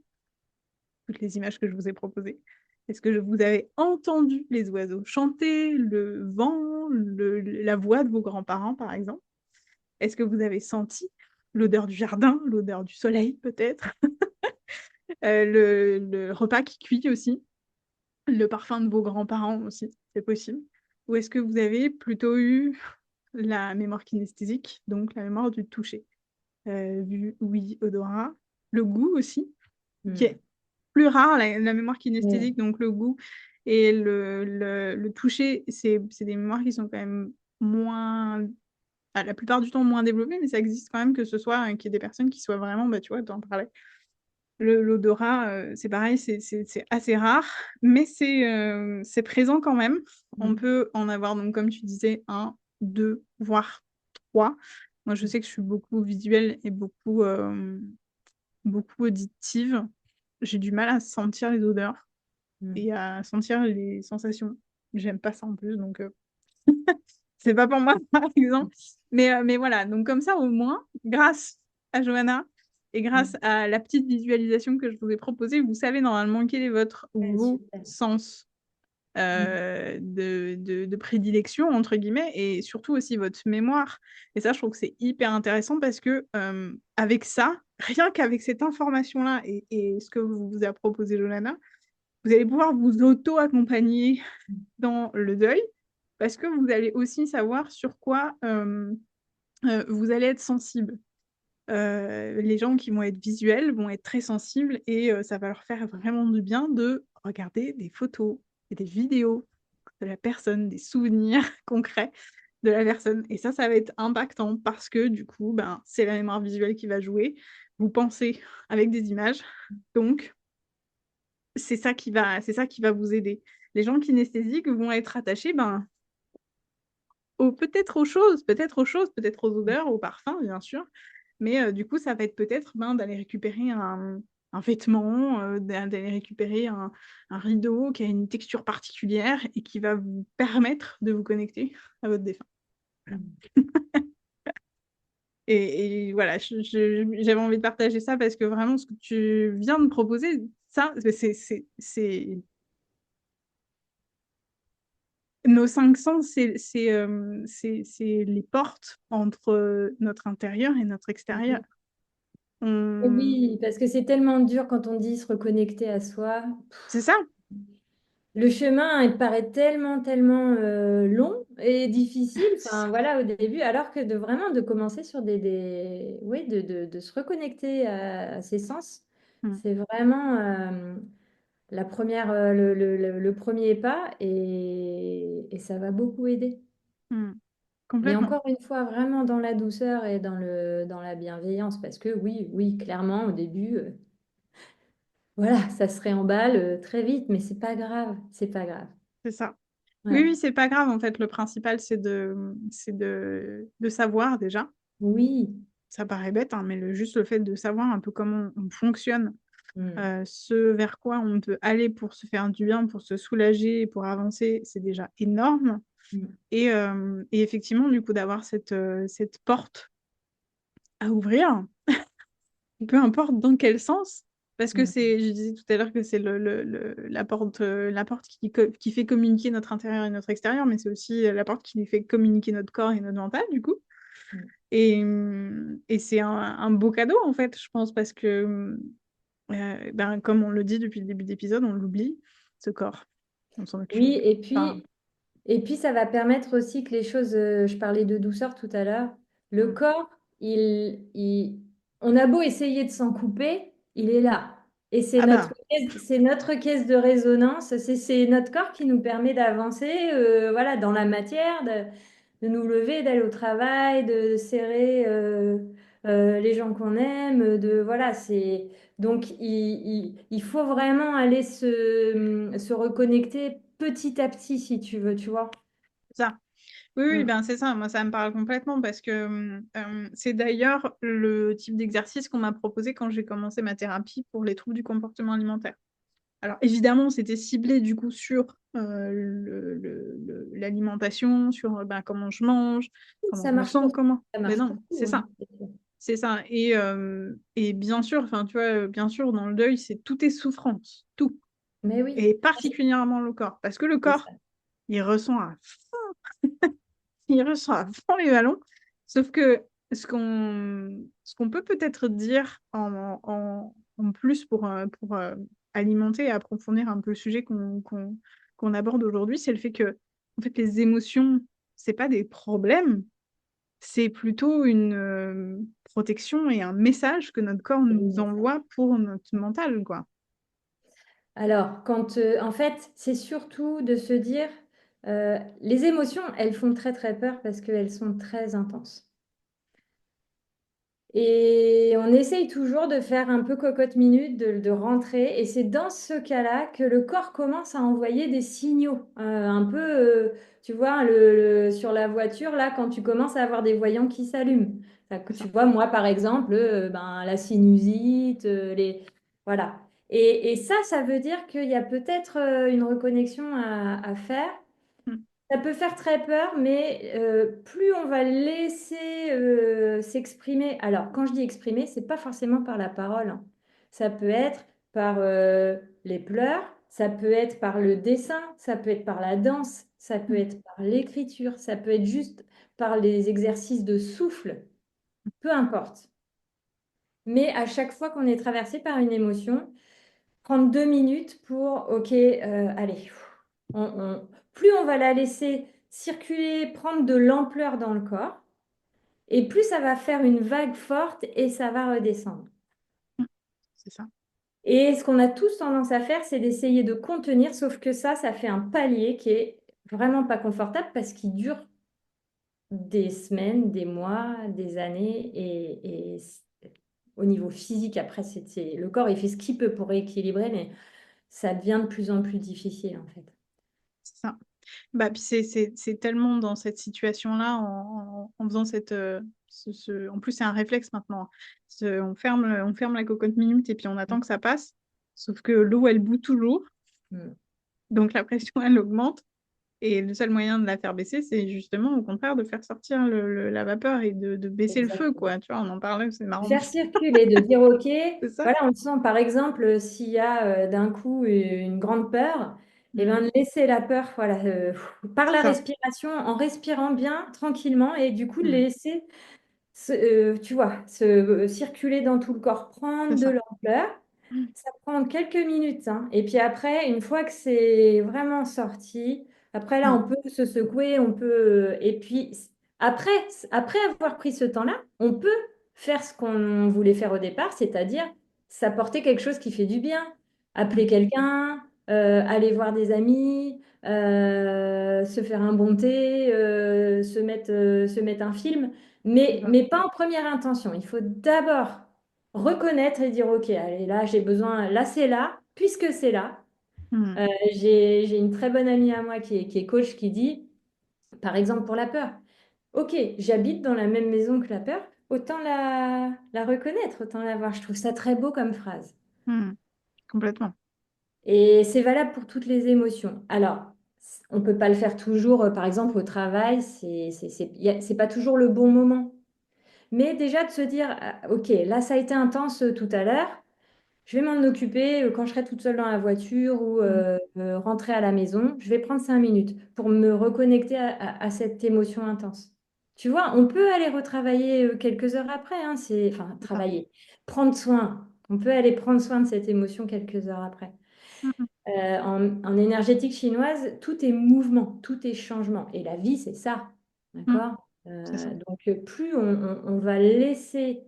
toutes les images que je vous ai proposées? Est-ce que vous avez entendu les oiseaux chanter, le vent, la voix de vos grands-parents, par exemple? Est-ce que vous avez senti l'odeur du jardin, l'odeur du soleil peut-être, le repas qui cuit aussi, le parfum de vos grands-parents aussi, c'est possible? Ou est-ce que vous avez plutôt eu la mémoire kinesthésique, donc la mémoire du toucher, vue, ouïe, odorat, le goût aussi, qui Mm. est plus rare, la mémoire kinesthésique, Mm. donc le goût Et le toucher, c'est des mémoires qui sont quand même moins, la plupart du temps moins développées, mais ça existe quand même que ce soit qu'il y ait des personnes qui soient vraiment, bah, tu vois, tu en parlais. L'odorat, c'est pareil, c'est assez rare, mais c'est présent quand même. On peut en avoir, donc, comme tu disais, un, deux, voire trois. Moi, je sais que je suis beaucoup visuelle et beaucoup auditive. J'ai du mal à sentir les odeurs et à sentir les sensations. J'aime pas ça en plus, donc c'est pas pour moi, par exemple. Mais voilà, donc comme ça, au moins, grâce à Johanna et grâce à la petite visualisation que je vous ai proposée, vous savez normalement quel est vos Super. sens de prédilection, entre guillemets, et surtout aussi votre mémoire. Et ça, je trouve que c'est hyper intéressant parce que avec ça, rien qu'avec cette information-là et ce que vous a proposé Johanna, vous allez pouvoir vous auto-accompagner dans le deuil parce que vous allez aussi savoir sur quoi vous allez être sensible. Les gens qui vont être visuels vont être très sensibles et ça va leur faire vraiment du bien de regarder des photos et des vidéos de la personne, des souvenirs concrets de la personne. Et ça va être impactant parce que du coup, ben, c'est la mémoire visuelle qui va jouer. Vous pensez avec des images, donc c'est ça qui va vous aider. Les gens kinesthésiques vont être attachés, ben, peut-être aux choses, peut-être aux odeurs, aux parfums, bien sûr. Mais du coup, ça va être peut-être d'aller récupérer un vêtement, d'aller récupérer un rideau qui a une texture particulière et qui va vous permettre de vous connecter à votre défunt. Voilà. Et voilà, j'avais envie de partager ça parce que vraiment, ce que tu viens de proposer, ça, c'est nos cinq sens, c'est les portes entre notre intérieur et notre extérieur. On... Oui, parce que c'est tellement dur quand on dit se reconnecter à soi. C'est ça. Le chemin, il paraît tellement, tellement long et difficile, enfin voilà, au début, alors que vraiment de commencer sur oui, de se reconnecter à ses sens, Mm, c'est vraiment le premier pas et ça va beaucoup aider. mm. Mais Complètement. encore une fois, vraiment dans la douceur et dans la bienveillance, parce que oui, oui, clairement, au début, voilà, ça se réemballe très vite, mais c'est pas grave, c'est pas grave. C'est ça. Oui, Ouais. oui, c'est pas grave. En fait, le principal, c'est de savoir déjà. Oui. Ça paraît bête, hein, mais juste le fait de savoir un peu comment on fonctionne, Mm. ce vers quoi on peut aller pour se faire du bien, pour se soulager, pour avancer, c'est déjà énorme. Mm. Et effectivement, du coup, d'avoir cette porte à ouvrir, peu importe dans quel sens, parce que Mm. je disais tout à l'heure que c'est la porte qui fait communiquer notre intérieur et notre extérieur, mais c'est aussi la porte qui fait communiquer notre corps et notre mental, du coup. Mm. Et c'est un beau cadeau, en fait, je pense, parce que, ben, comme on le dit depuis le début d'épisode, on l'oublie, ce corps. On s'en occupe. Oui, Enfin, et puis ça va permettre aussi que les choses, je parlais de douceur tout à l'heure, le mm. corps, on a beau essayer de s'en couper, il est là. Et Ah bah, c'est notre caisse de résonance, c'est notre corps qui nous permet d'avancer voilà, dans la matière, de nous lever, d'aller au travail, de serrer les gens qu'on aime, voilà, donc il faut vraiment aller se reconnecter petit à petit si tu veux, tu vois. ça. Oui, oui, Mm. ben c'est ça, moi ça me parle complètement parce que c'est d'ailleurs le type d'exercice qu'on m'a proposé quand j'ai commencé ma thérapie pour les troubles du comportement alimentaire. Alors évidemment, c'était ciblé du coup sur l'alimentation, sur ben, comment je mange, comment Ça je me marche sens, pour comment. ça Mais marche pour non, tout, c'est hein, ça, c'est sûr. c'est ça. Et bien sûr, enfin tu vois, bien sûr, dans le deuil, tout est souffrance, tout, Mais oui, et particulièrement le corps, parce que le c'est corps, ça. il ressent à il ressent à fond les ballons. Sauf que ce qu'on peut peut-être dire en plus pour alimenter et approfondir un peu le sujet qu'on aborde aujourd'hui, c'est le fait que en fait, les émotions, c'est pas des problèmes, c'est plutôt une protection et un message que notre corps nous Oui. envoie pour notre mental, quoi. Alors, en fait, c'est surtout de se dire, les émotions, elles font très très peur parce qu'elles sont très intenses. Et on essaye toujours de faire un peu cocotte minute, de rentrer. Et c'est dans ce cas-là que le corps commence à envoyer des signaux. Un peu, tu vois, sur la voiture, là, quand tu commences à avoir des voyants qui s'allument. C'est Tu ça. vois, moi, par exemple, ben, la sinusite, voilà. Et ça veut dire qu'il y a peut-être une reconnexion à faire. Mm. Ça peut faire très peur, mais plus on va laisser s'exprimer. Alors, quand je dis exprimer, c'est pas forcément par la parole, hein. Ça peut être par les pleurs, ça peut être par le dessin, ça peut être par la danse, ça peut Mm. être par l'écriture, ça peut être juste par les exercices de souffle, peu importe. Mais à chaque fois qu'on est traversé par une émotion, prendre 2 minutes pour, ok, allez, plus on va la laisser circuler, prendre de l'ampleur dans le corps, et plus ça va faire une vague forte et ça va redescendre. Mm. C'est ça. Et ce qu'on a tous tendance à faire, c'est d'essayer de contenir, sauf que ça fait un palier qui est vraiment pas confortable parce qu'il dure des semaines, des mois, des années, au niveau physique, après, le corps, il fait ce qu'il peut pour rééquilibrer, mais ça devient de plus en plus difficile, en fait. C'est ça. Bah, puis c'est tellement dans cette situation-là, en faisant en plus, c'est un réflexe maintenant, hein. On ferme la cocotte minute et puis on attend que ça passe. Sauf que l'eau, elle bout toujours. Mm. Donc la pression, elle augmente. Et le seul moyen de la faire baisser, c'est justement, au contraire, de faire sortir la vapeur et de baisser le feu, Exactement. quoi. Tu vois, on en parlait, c'est marrant. Faire circuler, de dire, OK, C'est ça? voilà, on sent par exemple s'il y a d'un coup une grande peur, et Mm. ben, de laisser la peur voilà, par C'est la ça. respiration, en respirant bien, tranquillement, et du coup, de Mm. laisser, tu vois, circuler dans tout le corps, C'est prendre de ça. l'ampleur. Mm. Ça prend quelques minutes, hein. Et puis après, une fois que c'est vraiment sorti, après là, Mm. on peut se secouer, on peut. Et puis après, après avoir pris ce temps-là, on peut faire ce qu'on voulait faire au départ, c'est-à-dire s'apporter quelque chose qui fait du bien. Appeler Mm. quelqu'un, aller voir des amis, se faire un bon thé, se mettre un film, C'est ça. mais pas en première intention. Il faut d'abord reconnaître et dire, OK, allez, là, j'ai besoin, là, c'est là, puisque c'est là. Mm. J'ai une très bonne amie à moi qui est coach qui dit, par exemple, pour la peur, OK, j'habite dans la même maison que la peur, autant la reconnaître, autant la voir. Je trouve ça très beau comme phrase. Mm. Complètement. Et c'est valable pour toutes les émotions. Alors, on ne peut pas le faire toujours, par exemple, au travail, c'est pas toujours le bon moment. Mais déjà de se dire, ah, OK, là, ça a été intense tout à l'heure. Je vais m'en occuper quand je serai toute seule dans la voiture ou Mm. rentrer à la maison. Je vais prendre 5 minutes pour me reconnecter à cette émotion intense. Tu vois, on peut aller retravailler quelques heures après, hein, enfin, C'est ça. travailler, prendre soin. On peut aller prendre soin de cette émotion quelques heures après. Mm. En énergétique chinoise, tout est mouvement, tout est changement. Et la vie, c'est ça. Mm. D'accord? C'est ça. Donc, plus on va laisser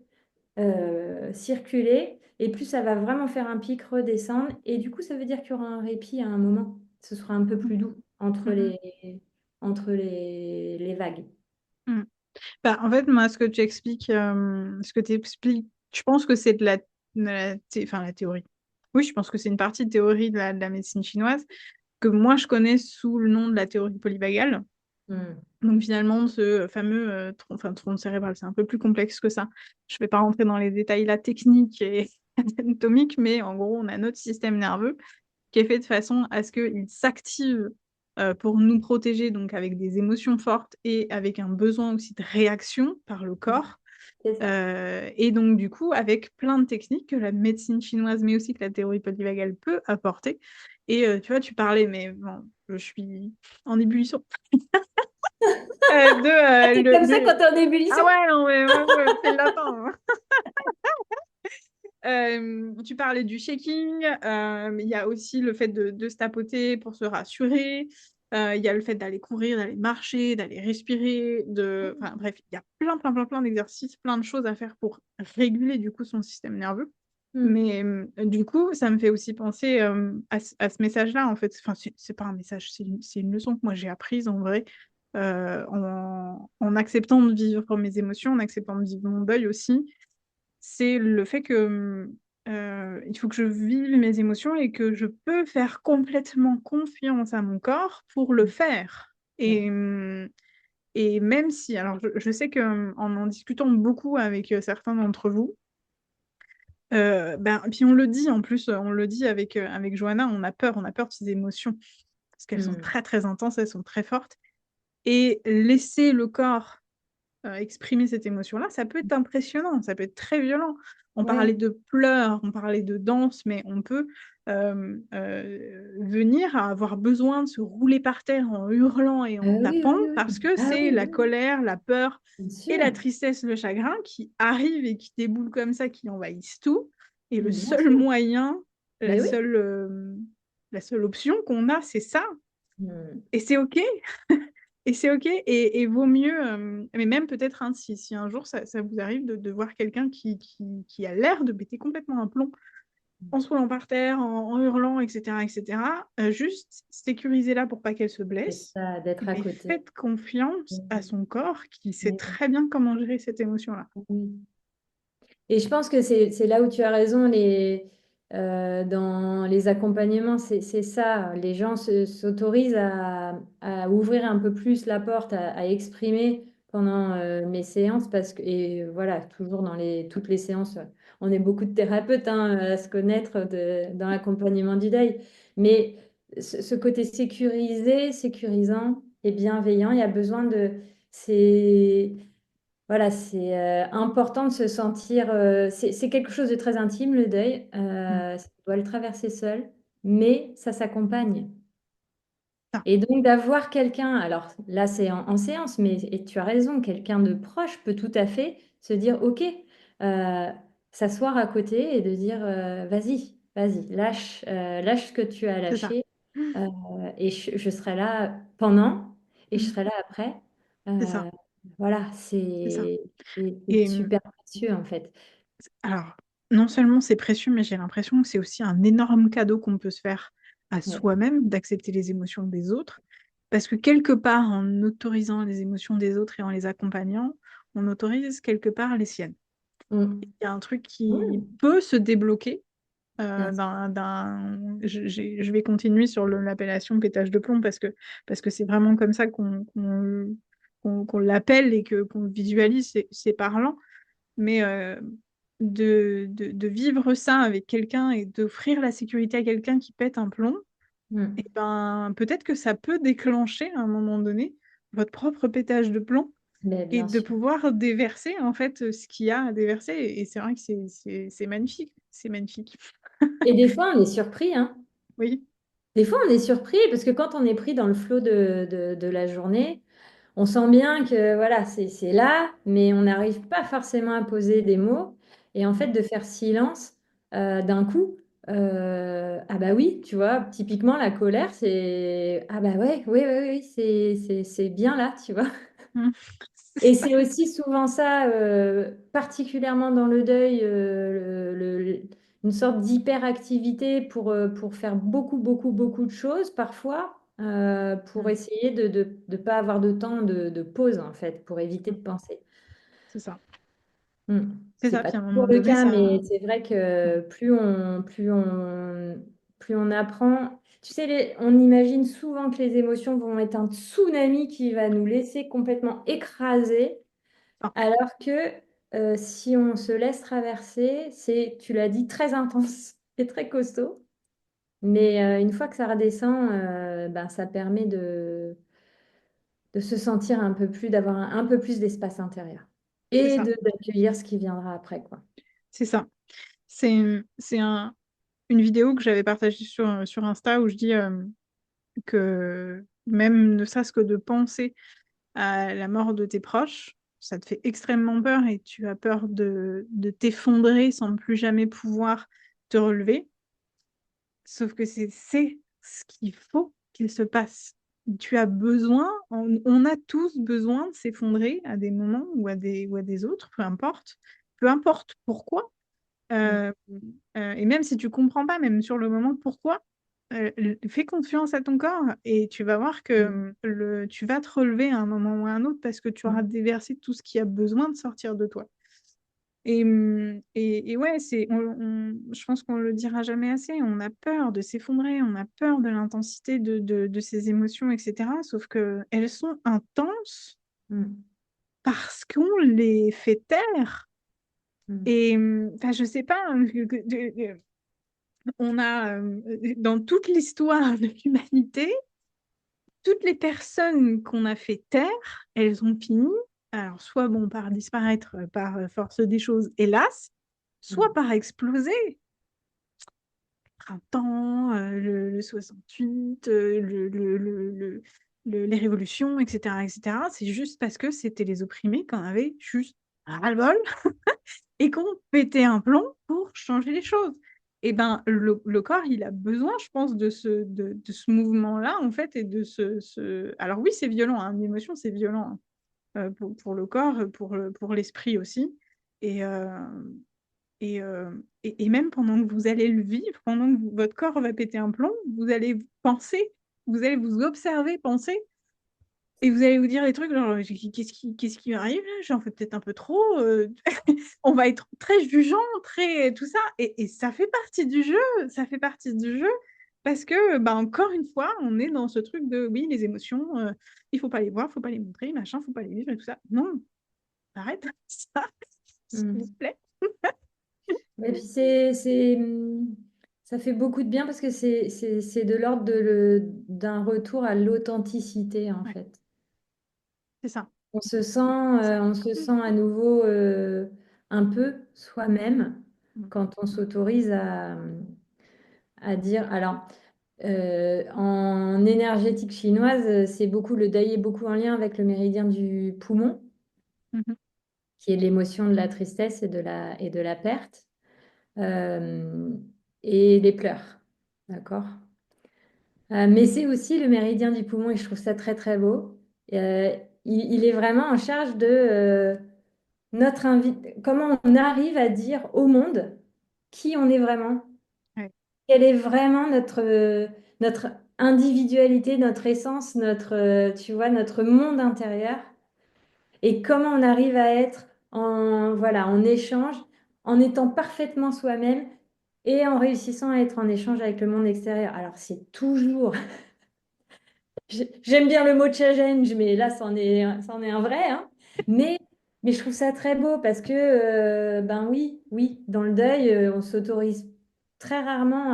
circuler et plus ça va vraiment faire un pic, redescendre. Et du coup, ça veut dire qu'il y aura un répit à un moment. Ce sera un peu Mm. plus doux Mm. entre les vagues. Mm. Bah, en fait, moi, ce que tu expliques, je pense que c'est enfin, la théorie. Oui, je pense que c'est une partie de théorie de la médecine chinoise que moi, je connais sous le nom de la théorie polyvagale. Hmm. Donc, finalement, ce fameux tronc cérébral, c'est un peu plus complexe que ça. Je ne vais pas rentrer dans les détails là, techniques et anatomiques, mais en gros, on a notre système nerveux qui est fait de façon à ce qu'il s'active pour nous protéger, donc avec des émotions fortes et avec un besoin aussi de réaction par le corps. C'est ça. Et donc, du coup, avec plein de techniques que la médecine chinoise, mais aussi que la théorie polyvagale peut apporter. Et tu vois, tu parlais, mais bon, je suis en ébullition. Ah, c'est comme ça quand tu es en Ah ébullition. ouais, non, mais ouais, c'est le latin, hein. Tu parlais du shaking, il y a aussi le fait de se tapoter pour se rassurer, il y a le fait d'aller courir, d'aller marcher, d'aller respirer, enfin, bref, il y a plein d'exercices, plein de choses à faire pour réguler du coup son système nerveux. Mm. Mais du coup, ça me fait aussi penser à ce message-là, en fait. Enfin, c'est pas un message, c'est une leçon que moi j'ai apprise en vrai, en acceptant de vivre mes émotions, en acceptant de vivre mon deuil aussi. C'est le fait que il faut que je vive mes émotions et que je peux faire complètement confiance à mon corps pour le faire. Ouais. Et même si, alors je sais que en discutant beaucoup avec certains d'entre vous, ben, puis on le dit en plus, on le dit avec Johanna, on a peur de ces émotions parce qu'elles sont Mm. très très intenses, elles sont très fortes. Et laisser le corps exprimer cette émotion-là, ça peut être impressionnant, ça peut être très violent. On parlait Ouais. de pleurs, on parlait de danse, mais on peut venir à avoir besoin de se rouler par terre en hurlant et Ah en oui, tapant oui, parce oui. que Ah c'est oui, la oui, colère, la peur bien et la sûr. tristesse, le chagrin qui arrivent et qui déboulent comme ça, qui envahissent tout. Et le Bien seul sûr. moyen, la Mais oui. seule, la seule option qu'on a, c'est ça. Mm. Et c'est OK. Et c'est OK. Et vaut mieux, mais même peut-être hein, si un jour ça vous arrive de voir quelqu'un qui a l'air de péter complètement un plomb en se roulant par terre, en hurlant, etc., juste sécurisez-la pour pas qu'elle se C'est blesse. ça, d'être à Mais côté. faites confiance à Mm. son corps qui sait Mais très bien comment gérer cette émotion-là. oui. Et je pense que c'est là où tu as raison, dans les accompagnements, c'est ça. Les gens s'autorisent à ouvrir un peu plus la porte, à exprimer pendant mes séances, parce que, et voilà, toujours dans toutes les séances, on est beaucoup de thérapeutes hein, à se connaître dans l'accompagnement du deuil. Mais ce côté sécurisé, sécurisant et bienveillant, il y a besoin de... C'est voilà, c'est important de se sentir. C'est quelque chose de très intime, le deuil. Mm. On doit le traverser seul, mais ça s'accompagne. Ça, Et donc d'avoir quelqu'un, alors là c'est en séance, mais et tu as raison, quelqu'un de proche peut tout à fait se dire, OK, s'asseoir à côté et de dire, vas-y, vas-y, lâche ce que tu as c'est ça. lâché, euh, et je serai là pendant et je Mm. serai là après. C'est ça, Euh, voilà, c'est ça. c'est Et super précieux en fait. alors, non seulement c'est précieux, mais j'ai l'impression que c'est aussi un énorme cadeau qu'on peut se faire à Ouais. soi-même d'accepter les émotions des autres. Parce que quelque part, en autorisant les émotions des autres et en les accompagnant, on autorise quelque part les siennes. Mm. Il y a un truc Oui, qui peut se débloquer. bien sûr. Je vais continuer sur l'appellation pétage de plomb parce que c'est vraiment comme ça qu'on l'appelle et qu'on le visualise, c'est parlant. Mais de vivre ça avec quelqu'un et d'offrir la sécurité à quelqu'un qui pète un plomb, et Mm. ben, peut-être que ça peut déclencher à un moment donné votre propre pétage de plomb Mais et bien de sûr. pouvoir déverser en fait ce qu'il y a à déverser. Et c'est vrai que c'est magnifique. C'est magnifique. Et des fois, on est surpris, hein. Oui. Des fois, on est surpris parce que quand on est pris dans le flot de la journée, on sent bien que voilà, c'est là, mais on n'arrive pas forcément à poser des mots. Et en fait, de faire silence d'un coup, ah bah oui, tu vois, typiquement la colère, c'est ah bah ouais, oui, oui, oui, c'est bien là, tu vois. Mm. C'est Et ça. c'est aussi souvent ça, particulièrement dans le deuil, une sorte d'hyperactivité pour faire beaucoup, beaucoup, beaucoup de choses parfois, pour Mm. essayer de ne pas avoir de temps de pause, en fait, pour éviter Mm. de penser. C'est ça. Hmm. C'est C'est ça. pas Puis à un toujours moment le donné, cas, ça. mais c'est vrai Mm. que plus on apprend. Tu sais, on imagine souvent que les émotions vont être un tsunami qui va nous laisser complètement écrasés. Ah, Alors que si on se laisse traverser, c'est, tu l'as dit, très intense et très costaud. Mais une fois que ça redescend, ben, ça permet de se sentir un peu plus, d'avoir un peu plus d'espace intérieur. c'est Et ça. d'accueillir ce qui viendra après, quoi. C'est ça. C'est une vidéo que j'avais partagée sur Insta où je dis que même ne serait-ce que de penser à la mort de tes proches, ça te fait extrêmement peur et tu as peur de t'effondrer sans plus jamais pouvoir te relever. Sauf que c'est ce qu'il faut qu'il se passe. Tu as besoin, on a tous besoin de s'effondrer à des moments ou à des autres, peu importe. Peu importe pourquoi. Mm. Euh, et même si tu comprends pas, même sur le moment, pourquoi, fais confiance à ton corps et tu vas voir que Mm. tu vas te relever à un moment ou à un autre parce que tu auras Mm. déversé tout ce qui a besoin de sortir de toi. Et ouais, je pense qu'on le dira jamais assez. On a peur de s'effondrer, on a peur de l'intensité de ces émotions, etc. Sauf que elles sont intenses Mm. parce qu'on les fait taire. Mm. Et enfin, je sais pas, hein, on a dans toute l'histoire de l'humanité, toutes les personnes qu'on a fait taire, elles ont fini, alors soit bon par disparaître par force des choses, hélas, soit Mm. par exploser. Printemps, le 68, les révolutions, etc., etc. C'est juste parce que c'était les opprimés qu'on avait juste ras-le-bol et qu'on pétait un plomb pour changer les choses. Et ben, le corps, il a besoin, je pense, de ce mouvement-là, en fait, et Alors oui, c'est violent, hein, l'émotion, c'est violent, hein, pour le corps, pour l'esprit aussi. Et, et, euh, et même pendant que vous allez le vivre, pendant que votre corps va péter un plomb, vous allez penser, vous allez vous observer, penser, et vous allez vous dire des trucs genre, qu'est-ce qui m'arrive là? J'en fais peut-être un peu trop. On va être très jugeant, très tout ça. Et ça fait partie du jeu, ça fait partie du jeu. Parce que, bah, encore une fois, on est dans ce truc de, oui, les émotions, il faut pas les voir, faut pas les montrer, machin, faut pas les vivre et tout ça. Non, arrête ça, s'il vous Mm. plaît. Et puis ça fait beaucoup de bien parce que c'est de l'ordre d'un retour à l'authenticité en Ouais, fait. c'est ça. C'est On se sent à nouveau un peu soi-même Mm. quand on s'autorise à dire. Alors, en énergétique chinoise, c'est beaucoup le deuil est beaucoup en lien avec le méridien du poumon, Mhm. qui est l'émotion de la tristesse et de la perte, euh, et les pleurs. D'accord? Mais c'est aussi le méridien du poumon et je trouve ça très très beau. Euh, il est vraiment en charge de comment on arrive à dire au monde qui on est vraiment, Ouais, quelle est vraiment notre individualité, notre essence, tu vois, notre monde intérieur et comment on arrive à être voilà, en échange, en étant parfaitement soi-même et en réussissant à être en échange avec le monde extérieur. Alors c'est toujours J'aime bien le mot challenge, mais là, c'en est un vrai, hein. Mais, mais je trouve ça très beau parce que, ben oui, oui, dans le deuil, on s'autorise très rarement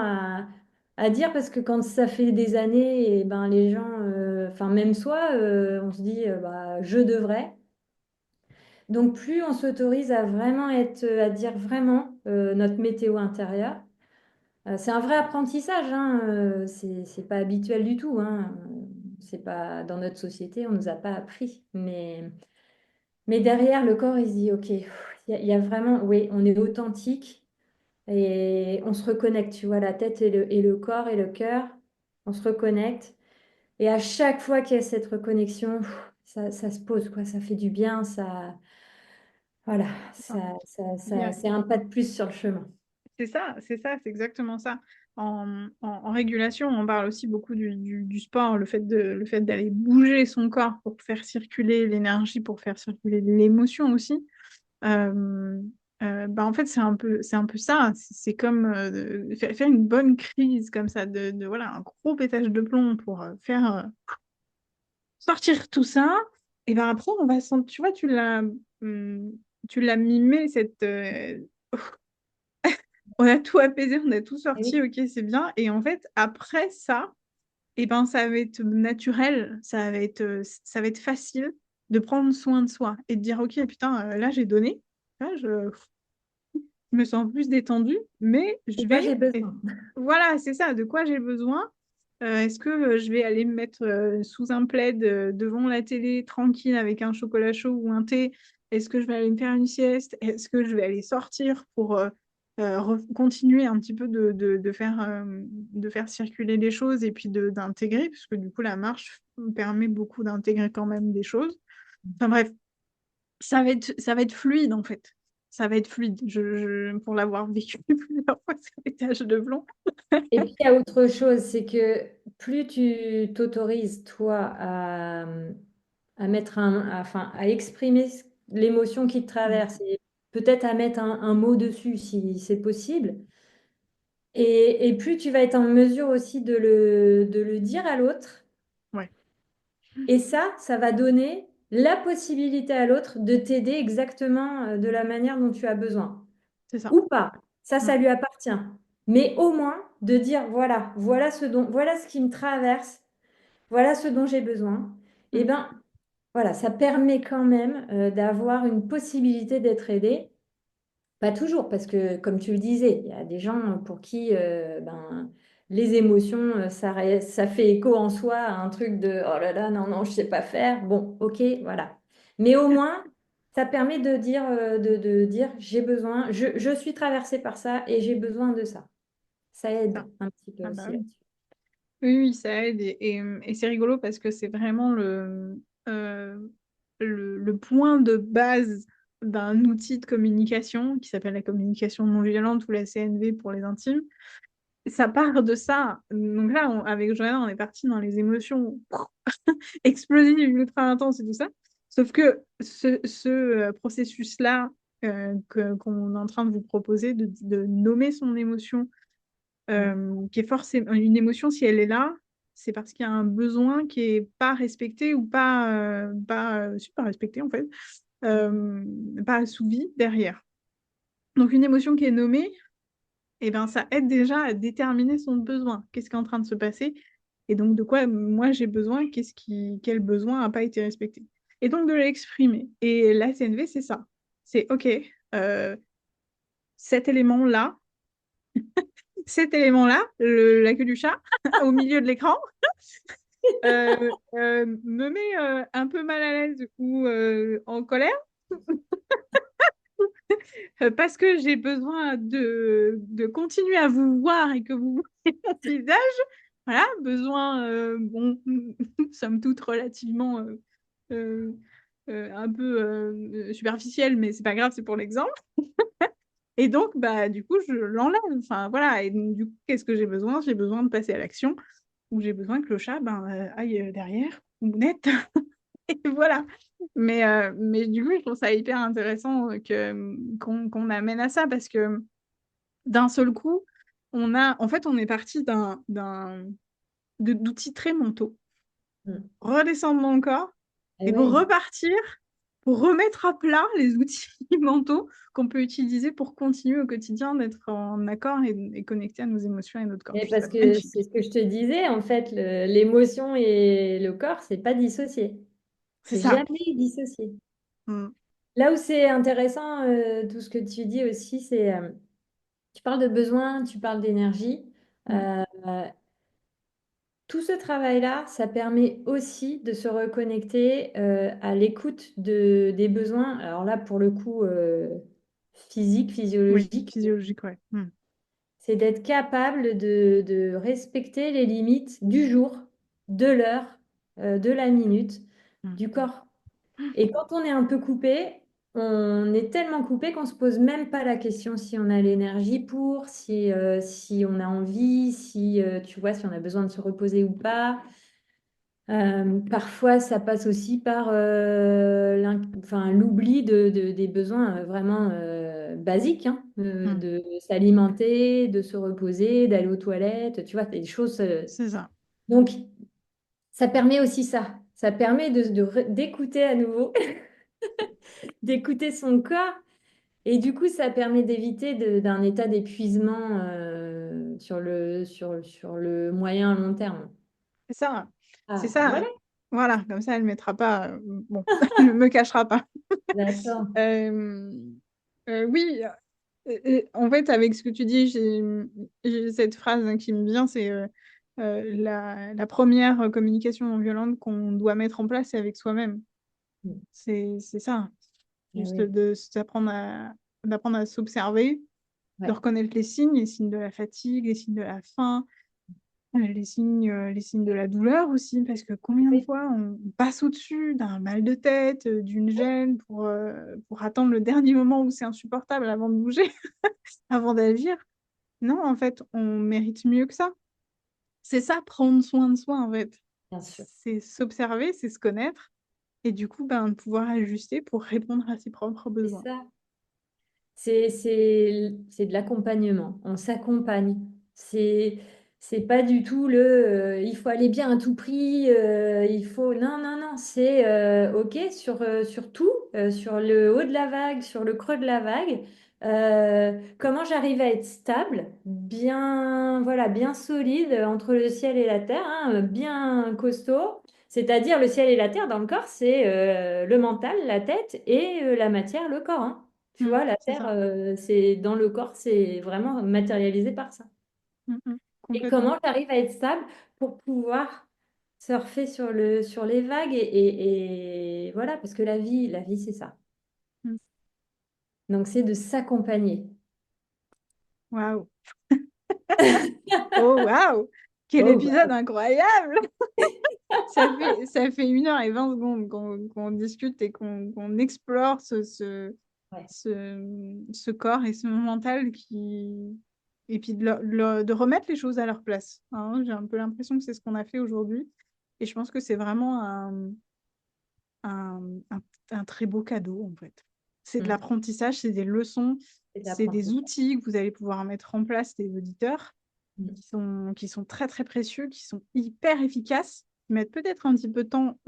à dire parce que quand ça fait des années, et ben les gens, enfin même soi, on se dit, bah, je devrais. Donc plus on s'autorise à vraiment à dire vraiment notre météo intérieure. C'est un vrai apprentissage, hein. C'est pas habituel du tout, hein. C'est pas dans notre société, on nous a pas appris. Mais derrière, le corps, il se dit, OK, il y a vraiment, oui, on est authentique et on se reconnecte, tu vois, la tête et le corps et le cœur, on se reconnecte. Et à chaque fois qu'il y a cette reconnexion, ça se pose, quoi, ça fait du bien, voilà, c'est ça. Il y a- c'est un pas de plus sur le chemin. c'est exactement ça. En régulation, on parle aussi beaucoup du sport, le fait d'aller bouger son corps pour faire circuler l'énergie, pour faire circuler l'émotion aussi. Euh, bah en fait, c'est un peu ça. C'est comme faire une bonne crise comme ça, voilà, un gros pétage de plomb pour faire sortir tout ça. Et ben après, on va sentir, tu vois, hum, tu l'as mimé, on a tout apaisé, on a tout Eh sorti, oui. ok, c'est bien. Et en fait, après ça, et ben, ça va être naturel, ça va être facile de prendre soin de soi et de dire, ok, putain, là, j'ai donné, là, je me sens plus détendue, mais De je quoi vais... j'ai et besoin? voilà, c'est ça, de quoi j'ai besoin. Est-ce que je vais aller me mettre sous un plaid devant la télé tranquille avec un chocolat chaud ou un thé? Est-ce que je vais aller me faire une sieste? Est-ce que je vais aller sortir pour continuer un petit peu de faire circuler les choses et puis d'intégrer, parce que du coup la marche me permet beaucoup d'intégrer quand même des choses. Enfin bref, ça va être fluide en fait. ça va être fluide. Pour l'avoir vécu plusieurs fois, ça a été à cheveux de plomb. Et puis, il y a autre chose, c'est que plus tu t'autorises, toi, à mettre enfin, à exprimer l'émotion qui te Mm. traverse et peut-être à mettre un mot dessus si c'est possible. Et plus tu vas être en mesure aussi de le dire à l'autre. Ouais, Et ça va donner la possibilité à l'autre de t'aider exactement de la manière dont tu as besoin. c'est ça. Ou pas. Mm. Ça lui appartient. Mais au moins de dire, voilà ce qui me traverse, voilà ce dont j'ai besoin. Et Mm. ben, voilà, ça permet quand même d'avoir une possibilité d'être aidé. Pas toujours, parce que comme tu le disais, il y a des gens pour qui ben, les émotions, ça fait écho en soi à un truc de oh là là, non, non, je sais pas faire. Bon, ok, voilà. Mais au moins, ça permet de dire j'ai besoin, je suis traversée par ça et j'ai besoin de ça. Ça aide Ça. un petit peu Ah bah aussi oui. là-dessus. Oui, oui, ça aide et c'est rigolo parce que c'est vraiment euh, le point de base d'un outil de communication qui s'appelle la communication non violente ou la CNV pour les intimes. Ça part de ça. Donc là, avec Joanna, on est parti dans les émotions explosives, ultra intenses et tout ça. Sauf que ce processus-là qu'on est en train de vous proposer, de nommer son émotion qui est forcément une émotion, si elle est là, c'est parce qu'il y a un besoin qui est pas respecté ou pas respecté en fait, euh, pas assouvi derrière. Donc une émotion qui est nommée, eh ben, ça aide déjà à déterminer son besoin. Qu'est-ce qui est en train de se passer? Et donc de quoi moi j'ai besoin, quel besoin n'a pas été respecté. Et donc de l'exprimer. Et la CNV, c'est ça. C'est OK, euh, cet élément-là, la queue du chat, au milieu de l'écran, me met un peu mal à l'aise ou en colère parce que j'ai besoin de continuer à vous voir et que vous voyez mon visage. Voilà, besoin, bon, somme toute relativement euh, un peu superficiel, mais c'est pas grave, c'est pour l'exemple. Et donc, bah, du coup, je l'enlève. Enfin, voilà. Et donc, du coup, qu'est-ce que j'ai besoin? J'ai besoin de passer à l'action ou j'ai besoin que le chat ben, aille derrière ou net. Et voilà. Mais du coup, je trouve ça hyper intéressant qu'on amène à ça parce que d'un seul coup, en fait, on est parti d'outils très mentaux, Mm. redescendre dans le corps Eh et pour oui. repartir, pour remettre à plat les outils mentaux qu'on peut utiliser pour continuer au quotidien d'être en accord et connecté à nos émotions et notre corps. Et Je trouve parce ça que c'est magnifique. ce que je te disais, en fait, l'émotion et le corps, c'est pas dissocié. C'est C'est ça. jamais dissocié. Mm. Là où c'est intéressant, tout ce que tu dis aussi, c'est, tu parles de besoin, tu parles d'énergie. Mm. Euh, Tout ce travail-là, ça permet aussi de se reconnecter à l'écoute des besoins. Alors là, pour le coup, physique, Oui, physiologique, physiologique, ouais. Mm. c'est d'être capable de respecter les limites du jour, de l'heure, de la minute, Mm. du corps. Et quand on est un peu coupé, on est tellement coupé qu'on se pose même pas la question si on a l'énergie pour, si on a envie, si tu vois, si on a besoin de se reposer ou pas. Parfois, ça passe aussi par enfin, l'oubli des besoins vraiment basiques, hein, Mm. de s'alimenter, de se reposer, d'aller aux toilettes, tu vois, des choses. C'est ça. Donc, ça permet aussi ça. Ça permet d'écouter à nouveau, d'écouter son corps. Et du coup, ça permet d'éviter d'un état d'épuisement sur le moyen long terme. C'est ça. C'est Ah, ça. voilà. Voilà, comme ça, elle ne mettra pas. Bon, elle ne me cachera pas. D'accord. Euh, oui, en fait, avec ce que tu dis, j'ai cette phrase hein, qui me vient, c'est la première communication non violente qu'on doit mettre en place, c'est avec soi-même. C'est ça. Ah Juste oui. d'apprendre à s'observer, de Ouais. reconnaître les signes de la fatigue, les signes de la faim, Les signes de la douleur aussi, parce que combien de Oui, fois on passe au-dessus d'un mal de tête, d'une gêne pour attendre le dernier moment où c'est insupportable avant de bouger, avant d'agir. Non, en fait, on mérite mieux que ça. C'est ça, prendre soin de soi, en fait. bien sûr. C'est s'observer, c'est se connaître et du coup, ben, de pouvoir ajuster pour répondre à ses propres C'est besoins. ça. C'est de l'accompagnement. On s'accompagne. C'est, c'est pas du tout il faut aller bien à tout prix. Il faut. Non, non, non. C'est OK sur tout, sur le haut de la vague, sur le creux de la vague. Comment j'arrive à être stable, bien, voilà, bien solide entre le ciel et la terre, hein, bien costaud. C'est-à-dire le ciel et la terre dans le corps, c'est le mental, la tête et la matière, le corps, hein. Tu vois, la C'est terre, ça. c'est dans le corps, c'est vraiment matérialisé par ça. Et Complètement. comment j'arrive à être stable pour pouvoir surfer sur les vagues et voilà, parce que la vie, c'est ça. Mm. Donc, c'est de s'accompagner. Waouh! Oh, waouh! Quel Oh, épisode incroyable! Ça fait 1 h et 20 secondes qu'on discute et qu'on explore ouais, ce corps et ce mental et puis de remettre les choses à leur place, hein. J'ai un peu l'impression que c'est ce qu'on a fait aujourd'hui. Et je pense que c'est vraiment un, un- un très beau cadeau, en fait. C'est de mm, l'apprentissage, c'est des leçons, c'est de c'est des l'apprentissage. outils que vous allez pouvoir mettre en place, les auditeurs Mm. qui sont très très précieux, qui sont hyper efficaces, qui mettent peut-être un petit peu de temps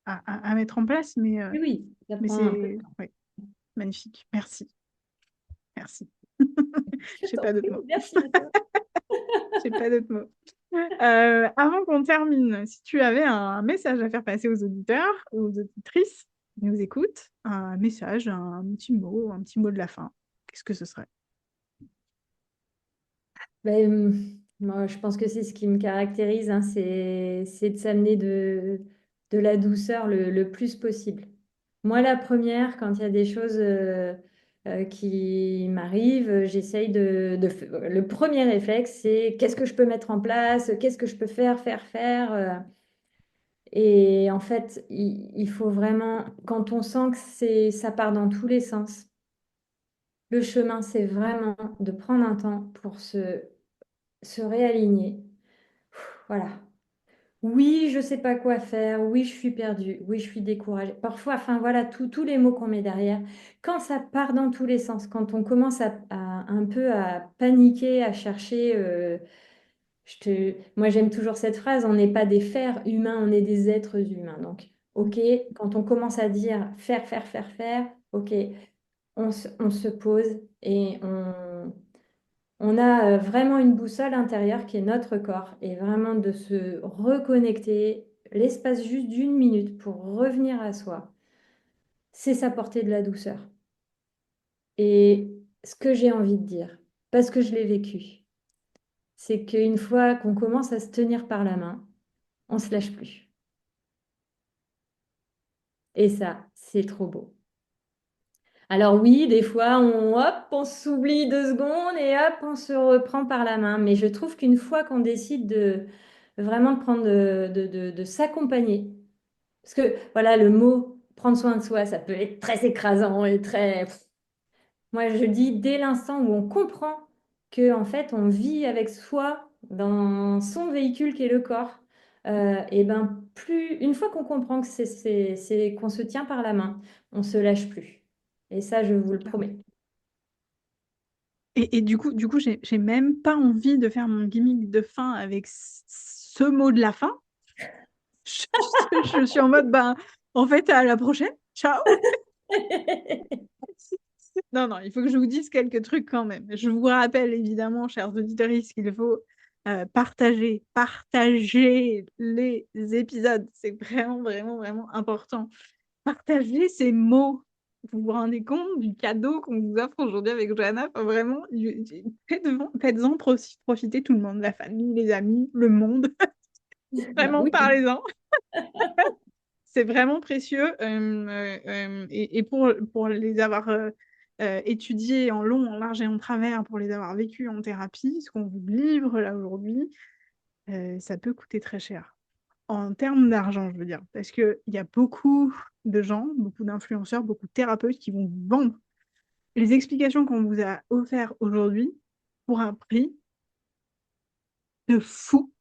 à mettre en place, Oui, oui, ça mais prend un peu de c'est temps. ouais, magnifique. Merci, merci. Je J'ai t'en pas d'autres prie, mots. merci à toi. J'ai pas d'autres mots. Avant qu'on termine, si tu avais un message à faire passer aux auditeurs, aux auditrices qui nous écoutent, un message, un petit mot de la fin, qu'est-ce que ce serait? Moi, je pense que c'est ce qui me caractérise, hein, c'est de s'amener de la douceur le plus possible. Moi, la première, quand il y a des choses qui m'arrivent, j'essaye le premier réflexe, c'est qu'est-ce que je peux mettre en place, qu'est-ce que je peux faire. Et en fait, il faut vraiment, quand on sent que ça part dans tous les sens, le chemin, c'est vraiment de prendre un temps pour se réaligner. Voilà. Oui, je sais pas quoi faire. Oui, je suis perdue. Oui, je suis découragée. Parfois, enfin voilà, tous les mots qu'on met derrière. Quand ça part dans tous les sens, quand on commence un peu à paniquer, à chercher. Moi, j'aime toujours cette phrase. On n'est pas des fers humains, on est des êtres humains. Donc, ok, quand on commence à dire faire, ok, on se pose et on a vraiment une boussole intérieure qui est notre corps et vraiment de se reconnecter l'espace juste d'1 minute pour revenir à soi, c'est s'apporter de la douceur. Et ce que j'ai envie de dire, parce que je l'ai vécu, c'est qu'une fois qu'on commence à se tenir par la main, on se lâche plus. Et ça, c'est trop beau. Alors oui, des fois, on s'oublie 2 secondes et hop, on se reprend par la main. Mais je trouve qu'une fois qu'on décide de vraiment de prendre de s'accompagner, parce que voilà, le mot prendre soin de soi, ça peut être très écrasant et très. Moi, je dis dès l'instant où on comprend que en fait, on vit avec soi dans son véhicule qui est le corps. Et ben plus une fois qu'on comprend que c'est qu'on se tient par la main, on se lâche plus. Et ça, je vous C'est le clair. promets. Et du coup, j'ai même pas envie de faire mon gimmick de fin avec ce mot de la fin. Je suis en mode, ben, en fait, à la prochaine. Ciao. Non, non, il faut que je vous dise quelques trucs quand même. Je vous rappelle évidemment, chers auditeurs, qu'il faut partager les épisodes. C'est vraiment, vraiment, vraiment important. Partager ces mots. Vous vous rendez compte du cadeau qu'on vous offre aujourd'hui avec Johanna? Enfin, vraiment, faites-en profiter tout le monde, la famille, les amis, le monde. Bah Vraiment, oui. parlez-en. C'est vraiment précieux. Et pour les avoir étudiés en long, en large et en travers, pour les avoir vécus en thérapie, ce qu'on vous livre là aujourd'hui, ça peut coûter très cher. En termes d'argent, je veux dire. Parce qu'il y a beaucoup de gens, beaucoup d'influenceurs, beaucoup de thérapeutes qui vont vous vendre les explications qu'on vous a offertes aujourd'hui pour un prix de fou.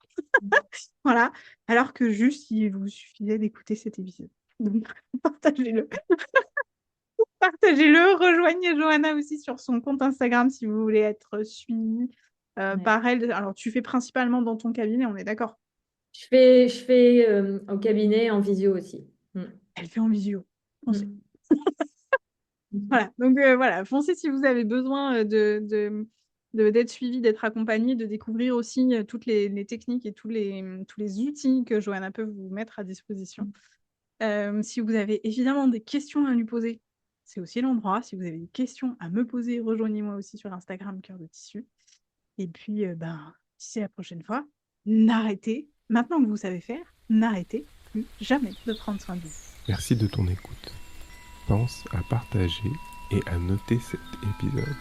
Voilà. Alors que juste, il vous suffisait d'écouter cet épisode. Donc, partagez-le. Partagez-le. Rejoignez Johanna aussi sur son compte Instagram si vous voulez être suivi Ouais. par elle. Alors, tu fais principalement dans ton cabinet, on est d'accord? Je fais au cabinet en visio aussi. Elle fait en visio. Foncez. Mm. Voilà. Donc, voilà. Foncez si vous avez besoin d'être suivi, d'être accompagné, de découvrir aussi toutes les techniques et tous les outils que Johanna peut vous mettre à disposition. Si vous avez évidemment des questions à lui poser, c'est aussi l'endroit. Si vous avez des questions à me poser, rejoignez-moi aussi sur Instagram, Cœur de Tissu. Et puis, d'ici la prochaine fois, maintenant que vous savez faire, n'arrêtez plus jamais de prendre soin de vous. Merci de ton écoute. Pense à partager et à noter cet épisode.